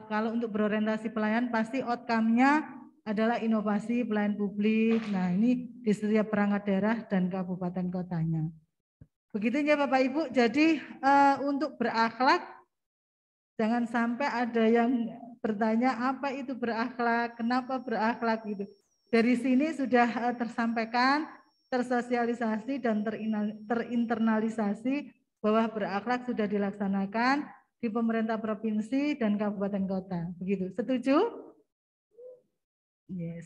Kalau untuk berorientasi pelayanan pasti outcome-nya adalah inovasi pelayanan publik. Nah, ini di setiap perangkat daerah dan kabupaten kotanya. Begitu ya Bapak Ibu. Jadi untuk berakhlak, jangan sampai ada yang bertanya apa itu berakhlak, kenapa berakhlak gitu. Dari sini sudah tersampaikan, tersosialisasi dan terinternalisasi bahwa berakhlak sudah dilaksanakan di pemerintah provinsi dan kabupaten kota. Begitu. Setuju?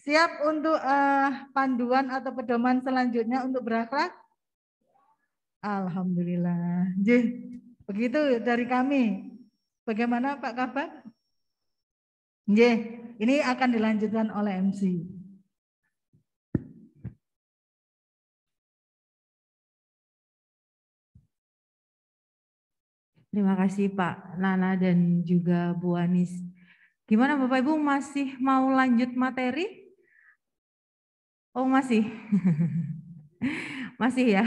Siap untuk panduan atau pedoman selanjutnya untuk berakhlak? Alhamdulillah. Begitu dari kami. Bagaimana Pak Kabak? Ini akan dilanjutkan oleh MC. Terima kasih Pak Nana dan juga Bu Anis. Gimana Bapak Ibu masih mau lanjut materi? Oh masih? Masih ya?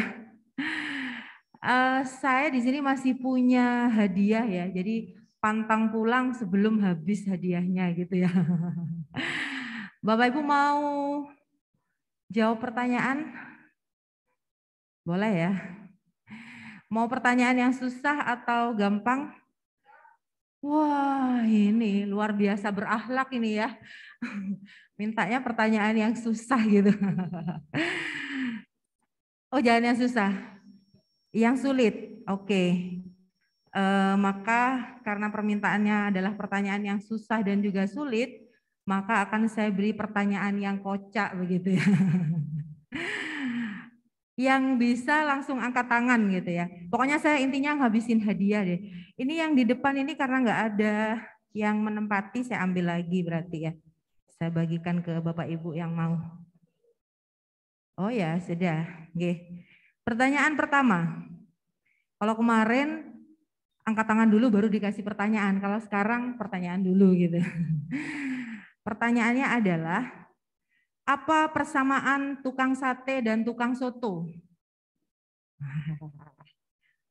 Saya di sini masih punya hadiah ya, jadi pantang pulang sebelum habis hadiahnya gitu ya. Bapak Ibu mau jawab pertanyaan? Boleh ya? Mau pertanyaan yang susah atau gampang? Wah ini luar biasa berakhlak ini ya. Mintanya pertanyaan yang susah gitu. Oh jangan yang susah, yang sulit. Oke. Maka karena permintaannya adalah pertanyaan yang susah dan juga sulit, maka akan saya beri pertanyaan yang kocak begitu ya. Yang bisa langsung angkat tangan gitu ya. Pokoknya saya intinya ngabisin hadiah deh. Ini yang di depan ini karena nggak ada yang menempati, saya ambil lagi berarti ya. Saya bagikan ke Bapak Ibu yang mau. Oh ya sudah. Oke. Pertanyaan pertama. Kalau kemarin angkat tangan dulu baru dikasih pertanyaan. Kalau sekarang pertanyaan dulu gitu. Pertanyaannya adalah, apa persamaan tukang sate dan tukang soto?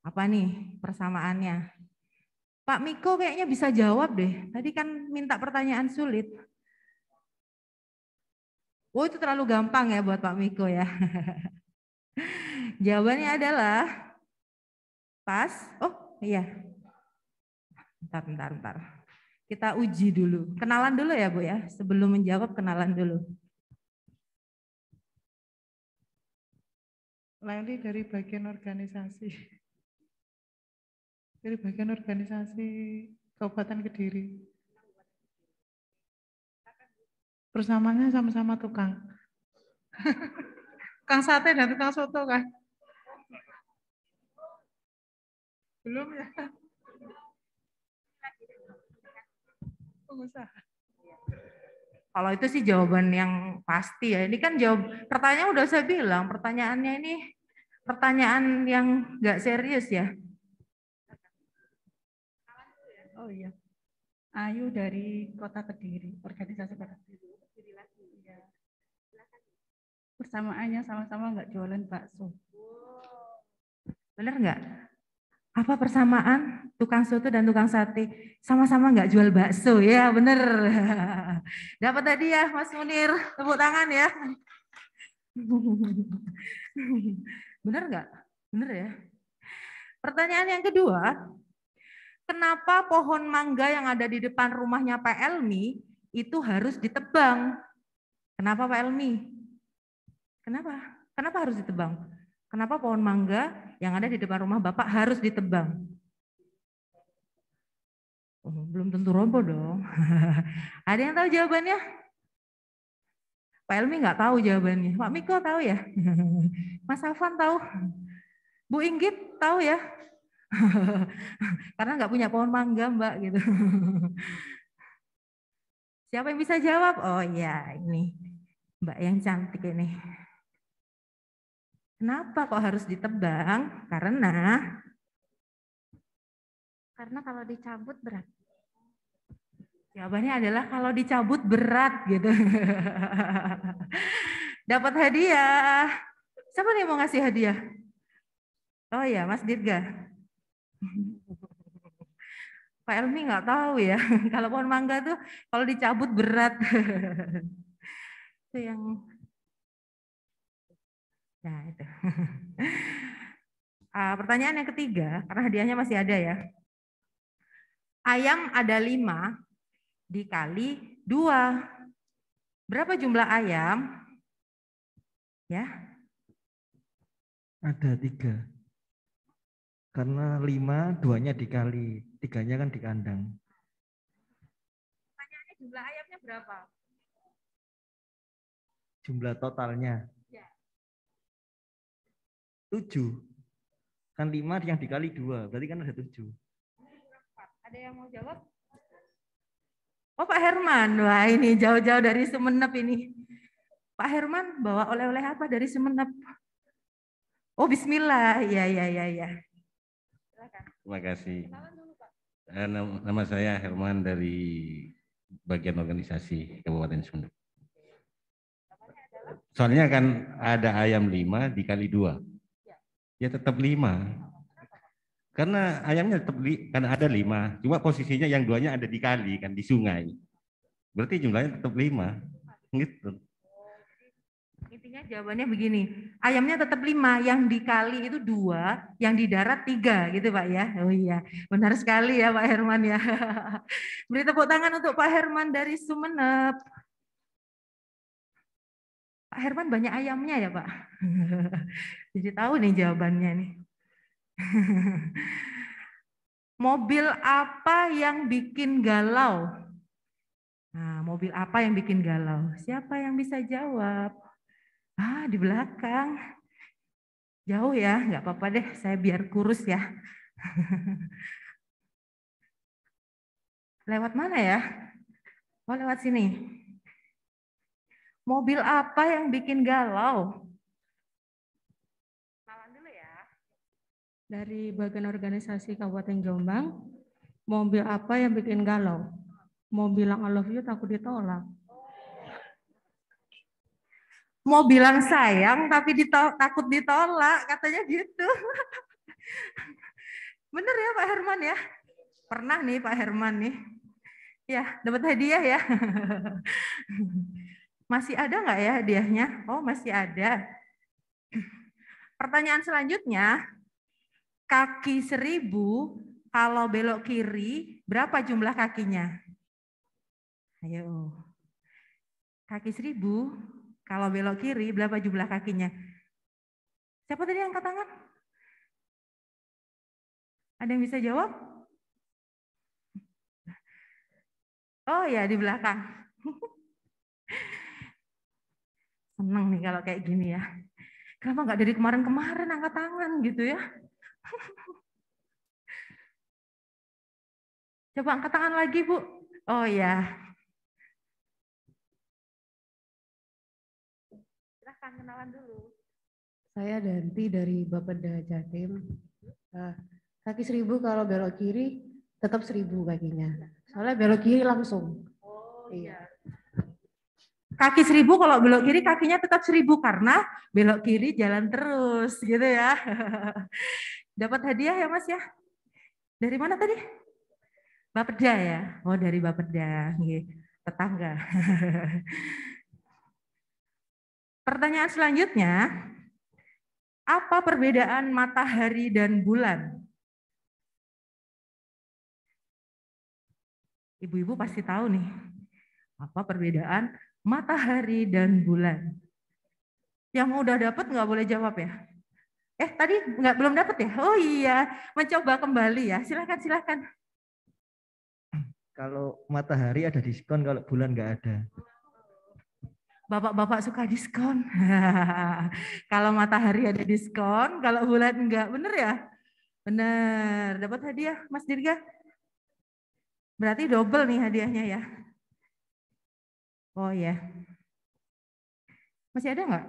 Apa nih persamaannya? Pak Miko kayaknya bisa jawab deh. Tadi kan minta pertanyaan sulit. Oh itu terlalu gampang ya buat Pak Miko ya. Jawabannya adalah pas. Oh iya. Bentar. Kita uji dulu. Kenalan dulu ya Bu ya. Sebelum menjawab kenalan dulu. Lainnya dari bagian organisasi. Dari bagian organisasi Kabupaten Kediri. Persamaannya sama-sama tukang. Tukang sate dan tukang soto kan? Belum ya? Pengusaha. Kalau itu sih jawaban yang pasti ya. Ini kan pertanyaan udah saya bilang, pertanyaannya ini pertanyaan yang nggak serius ya. Oh iya. Ayu dari Kota Kediri, organisasi Kota Kediri. Ya. Persamaannya sama-sama nggak jualan bakso. Bener nggak? Apa persamaan tukang soto dan tukang sate? Sama-sama nggak jual bakso ya, bener. Dapat tadi ya Mas Munir, tepuk tangan ya. Bener nggak? Bener ya. Pertanyaan yang kedua, kenapa pohon mangga yang ada di depan rumahnya Pak Elmi itu harus ditebang? Kenapa Pak Elmi? Kenapa? Kenapa harus ditebang? Kenapa pohon mangga yang ada di depan rumah Bapak harus ditebang? Oh, belum tentu roboh dong. Ada yang tahu jawabannya? Pak Elmi nggak tahu jawabannya. Pak Miko tahu ya? Mas Afan tahu? Bu Inggit tahu ya? Karena nggak punya pohon mangga Mbak gitu. Siapa yang bisa jawab? Oh iya ini Mbak yang cantik ini. Kenapa kok harus ditebang? Karena kalau dicabut berat. jawabannya adalah kalau dicabut berat gitu. Dapat hadiah. Siapa nih yang mau ngasih hadiah? Oh ya, Mas Dirga. Pak Elmi nggak tahu ya. Kalau pohon mangga tuh kalau dicabut berat. Itu yang nah itu. Pertanyaan yang ketiga, karena hadiahnya masih ada ya. Ayam ada 5 dikali 2. Berapa jumlah ayam? Ya. Ada 3. Karena 5, 2-nya dikali, 3-nya kan di kandang. Pertanyaannya jumlah ayamnya berapa? Jumlah totalnya? Ya. 7. Kan 5 yang dikali 2, berarti kan ada 7. Ada yang mau jawab? Oh Pak Herman, wah ini jauh-jauh dari Sumenep ini. Pak Herman bawa oleh-oleh apa dari Sumenep? Oh Bismillah, ya. Silakan. Terima kasih. Nama saya Herman dari bagian organisasi Kabupaten Sumenep. Soalnya kan ada ayam 5 dikali 2. Ya tetap 5. Karena ayamnya tetap kan ada 5, cuma posisinya yang 2-nya ada di kali kan di sungai. Berarti jumlahnya tetap 5. Gitu. Intinya jawabannya begini, ayamnya tetap 5, yang dikali itu 2, yang di darat 3 gitu Pak ya. Oh iya, benar sekali ya Pak Herman ya. Beri tepuk tangan untuk Pak Herman dari Sumenep. Pak Herman banyak ayamnya ya Pak. Jadi tahu nih jawabannya nih. Mobil apa yang bikin galau? Nah, mobil apa yang bikin galau? Siapa yang bisa jawab? Di belakang. Jauh ya, nggak apa-apa deh, saya biar kurus ya. Lewat mana ya? Oh, lewat sini. Mobil apa yang bikin galau? Kenalan dulu ya. Dari bagian organisasi Kabupaten Jombang, mobil apa yang bikin galau? Mau bilang I love you takut ditolak. Mau bilang sayang tapi takut ditolak, katanya gitu. Bener ya Pak Herman ya? Pernah nih Pak Herman nih. Ya, dapat hadiah ya. Masih ada nggak ya hadiahnya? Oh, masih ada. Pertanyaan selanjutnya, kaki 1000 kalau belok kiri, berapa jumlah kakinya? Ayo. Kaki 1000 kalau belok kiri, berapa jumlah kakinya? Siapa tadi yang angkat tangan? Ada yang bisa jawab? Oh ya, di belakang. Seneng nih kalau kayak gini ya. Kenapa nggak dari kemarin-kemarin angkat tangan gitu ya? Coba angkat tangan lagi, Bu. Oh ya. Silahkan kenalan dulu. Saya Danti dari Bapeda Jatim. Kaki 1000 kalau belok kiri tetap 1000 kakinya. Soalnya belok kiri langsung. Oh iya. Kaki 1000 kalau belok kiri kakinya tetap 1000 karena belok kiri jalan terus gitu ya. Dapat hadiah ya Mas ya? Dari mana tadi? Bapeda ya? Oh dari Bapeda, tetangga. Pertanyaan selanjutnya, apa perbedaan matahari dan bulan? Ibu-ibu pasti tahu nih, apa perbedaan matahari dan bulan. Yang udah dapat nggak boleh jawab ya? Tadi belum dapat ya? Oh iya, mencoba kembali ya. Silakan, silakan. Kalau matahari ada diskon, kalau bulan nggak ada. Bapak-bapak suka diskon. Kalau matahari ada diskon, kalau bulan enggak. Bener ya? Bener. Dapat hadiah, Mas Dirga? Berarti double nih hadiahnya ya. Oh ya. Masih ada nggak?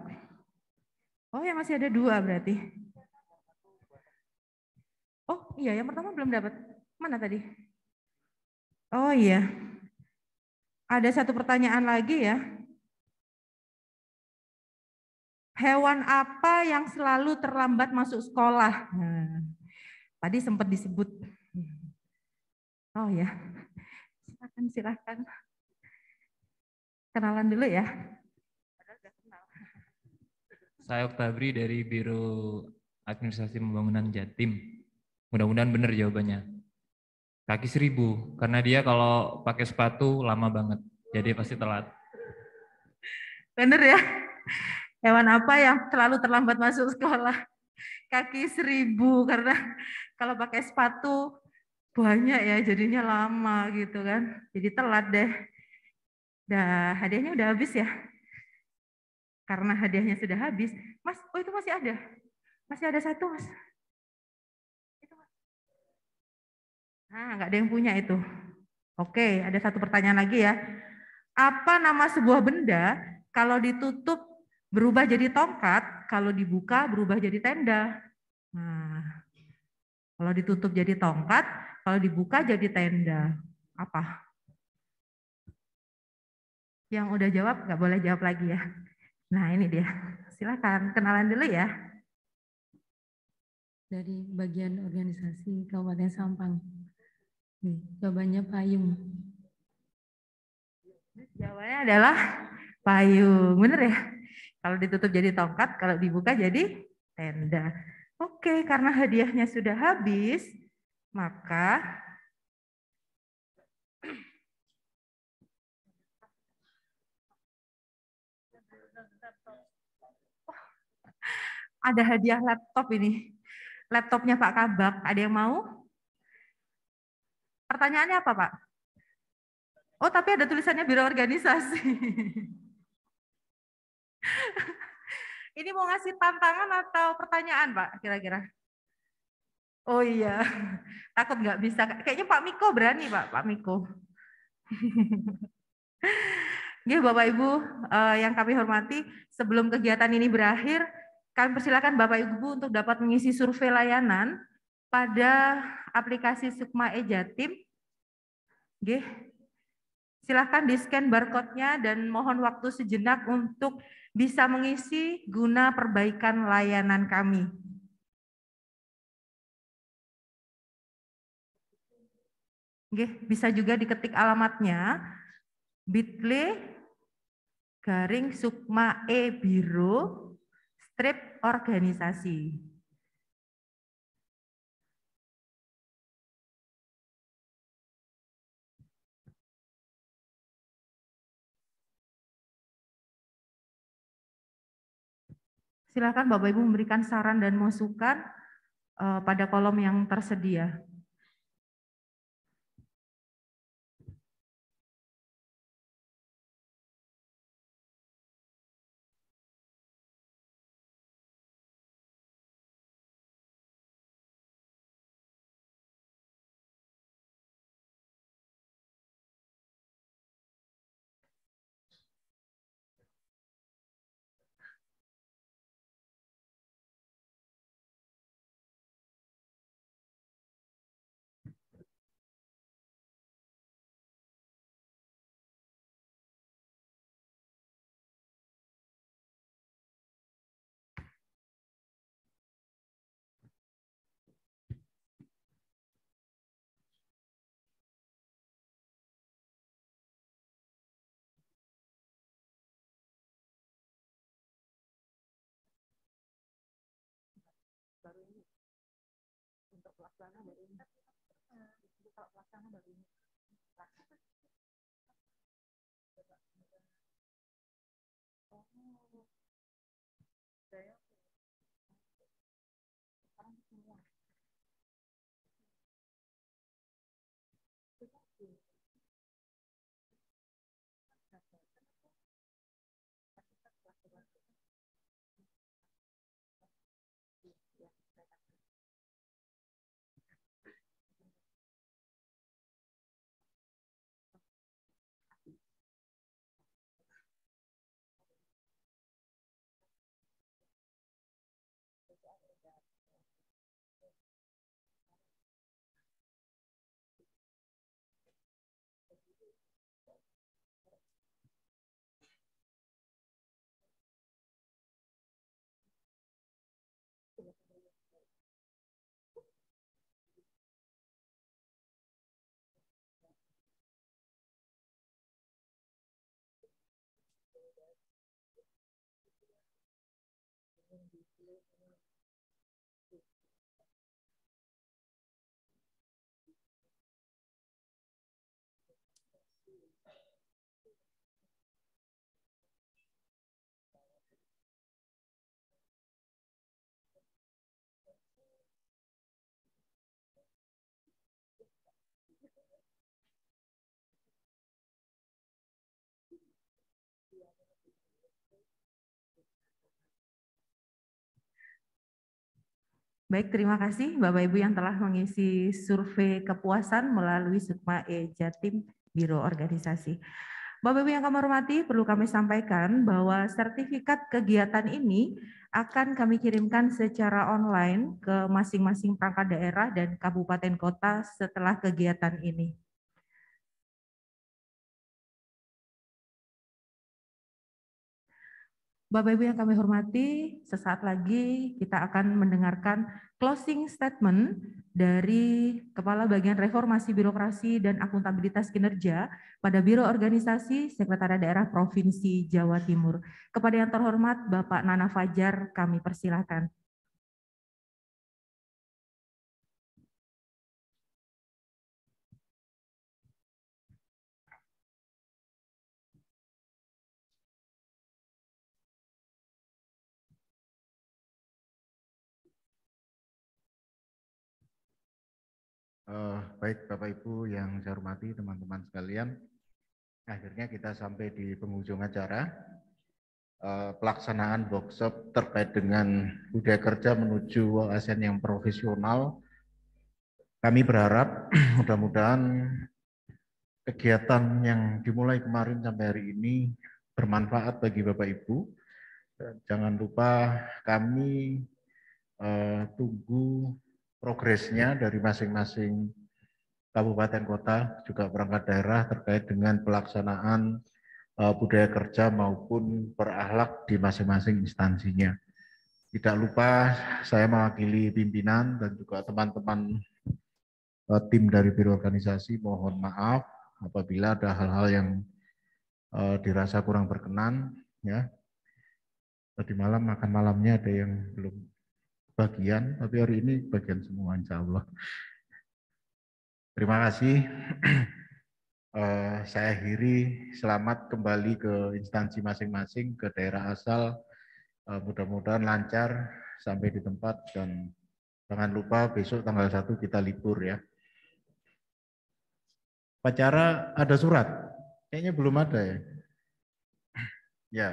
Oh ya, masih ada 2 berarti. Oh iya, yang pertama belum dapat. Mana tadi? Oh iya. Ada satu pertanyaan lagi ya. Hewan apa yang selalu terlambat masuk sekolah? Nah, tadi sempat disebut. Oh ya. Silakan, silakan. Kenalan dulu ya. Saya Oktabri dari Biro Administrasi Pembangunan Jatim. Mudah-mudahan benar jawabannya. Kaki 1000, karena dia kalau pakai sepatu lama banget, jadi pasti telat. Bener ya? Hewan apa yang selalu terlambat masuk sekolah? Kaki 1000, karena kalau pakai sepatu banyak ya, jadinya lama gitu kan. Jadi telat deh. Dah, hadiahnya udah habis ya? Karena hadiahnya sudah habis, Mas, oh itu masih ada. Masih ada 1, Mas. Itu, Mas. Nah, nggak ada yang punya itu. Oke, ada 1 pertanyaan lagi ya. Apa nama sebuah benda kalau ditutup berubah jadi tongkat, kalau dibuka berubah jadi tenda? Nah, kalau ditutup jadi tongkat, kalau dibuka jadi tenda. Apa? Yang udah jawab nggak boleh jawab lagi ya. Nah ini dia, silakan kenalan dulu ya. Dari bagian organisasi Kabupaten Sampang. Jawabannya payung. Jawabannya adalah payung, bener ya? Kalau ditutup jadi tongkat, kalau dibuka jadi tenda. Oke, karena hadiahnya sudah habis, maka ada hadiah laptop ini. Laptopnya Pak Kabak, ada yang mau? Pertanyaannya apa Pak? Oh tapi ada tulisannya Biro Organisasi. Ini mau ngasih tantangan atau pertanyaan Pak kira-kira? Oh iya, takut nggak bisa. Kayaknya Pak Miko berani Pak Miko. Ya Bapak Ibu yang kami hormati, sebelum kegiatan ini berakhir, kami persilakan Bapak Ibu untuk dapat mengisi survei layanan pada aplikasi Sukma e-Jatim. Silahkan di-scan barcode-nya dan mohon waktu sejenak untuk bisa mengisi guna perbaikan layanan kami. Bisa juga diketik alamatnya bit.ly/Sukma e-Biro /organisasi. Silakan Bapak Ibu memberikan saran dan masukan pada kolom yang tersedia. Baru ini untuk pelaksana baru ini. Kalau pelaksana baru ini. Oh, saya Baik, terima kasih Bapak Ibu yang telah mengisi survei kepuasan melalui Sukma Jatim Biro Organisasi. Bapak Ibu yang kami hormati, perlu kami sampaikan bahwa sertifikat kegiatan ini akan kami kirimkan secara online ke masing-masing perangkat daerah dan kabupaten kota setelah kegiatan ini. Bapak Ibu yang kami hormati, sesaat lagi kita akan mendengarkan closing statement dari Kepala Bagian Reformasi Birokrasi dan Akuntabilitas Kinerja pada Biro Organisasi Sekretariat Daerah Provinsi Jawa Timur. Kepada yang terhormat Bapak Nana Fajar, kami persilahkan. Baik Bapak Ibu yang saya hormati, teman-teman sekalian, akhirnya kita sampai di penghujung acara pelaksanaan workshop terkait dengan budaya kerja menuju ASN yang profesional. Kami berharap mudah-mudahan kegiatan yang dimulai kemarin sampai hari ini bermanfaat bagi Bapak Ibu. Dan jangan lupa kami tunggu progresnya dari masing-masing kabupaten kota, juga perangkat daerah terkait dengan pelaksanaan budaya kerja maupun berakhlak di masing-masing instansinya. Tidak lupa saya mewakili pimpinan dan juga teman-teman tim dari Biro Organisasi, mohon maaf apabila ada hal-hal yang dirasa kurang berkenan. Ya. Tadi malam makan malamnya ada yang belum bagian, tapi hari ini bagian semua insya Allah. Terima kasih. Saya akhiri, selamat kembali ke instansi masing-masing, ke daerah asal. Mudah-mudahan lancar sampai di tempat dan jangan lupa besok tanggal 1 kita libur ya. Upacara ada surat? Kayaknya belum ada ya. Ya.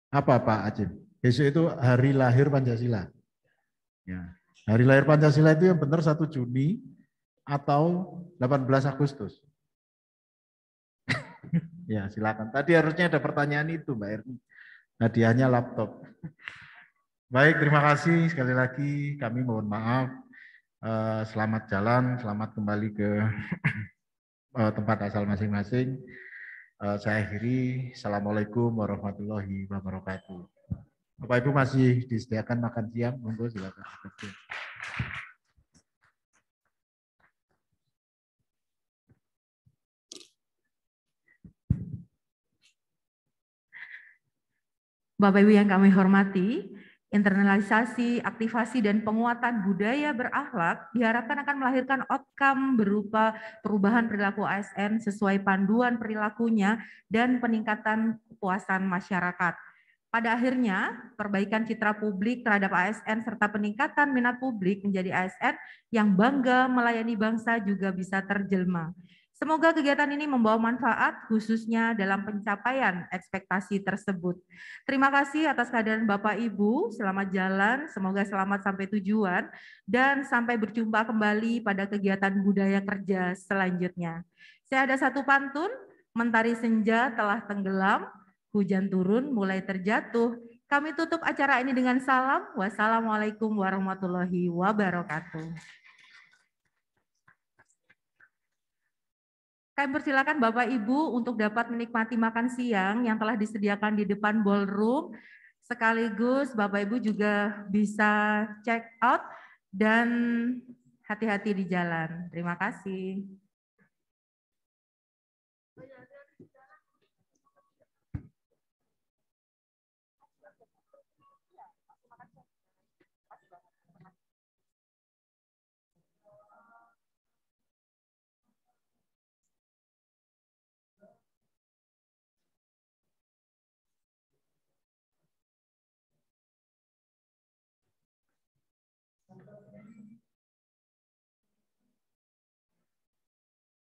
Apa Pak Acim? Besok itu hari lahir Pancasila. Ya. Hari lahir Pancasila itu yang benar 1 Juni atau 18 Agustus. Ya silakan. Tadi harusnya ada pertanyaan itu Mbak Erni. Hadiahnya laptop. Baik, terima kasih sekali lagi. Kami mohon maaf. Selamat jalan, selamat kembali ke tempat asal masing-masing. Saya akhiri. Assalamualaikum warahmatullahi wabarakatuh. Bapak Ibu masih disediakan makan siang, monggo silakan. Bapak Ibu yang kami hormati, internalisasi, aktivasi, dan penguatan budaya berakhlak diharapkan akan melahirkan outcome berupa perubahan perilaku ASN sesuai panduan perilakunya dan peningkatan kepuasan masyarakat. Pada akhirnya, perbaikan citra publik terhadap ASN serta peningkatan minat publik menjadi ASN yang bangga melayani bangsa juga bisa terjelma. Semoga kegiatan ini membawa manfaat khususnya dalam pencapaian ekspektasi tersebut. Terima kasih atas kehadiran Bapak Ibu, selamat jalan, semoga selamat sampai tujuan, dan sampai berjumpa kembali pada kegiatan budaya kerja selanjutnya. Saya ada satu pantun, mentari senja telah tenggelam, hujan turun mulai terjatuh. Kami tutup acara ini dengan salam. Wassalamualaikum warahmatullahi wabarakatuh. Kami persilakan Bapak Ibu untuk dapat menikmati makan siang yang telah disediakan di depan ballroom. Sekaligus Bapak Ibu juga bisa check out dan hati-hati di jalan. Terima kasih.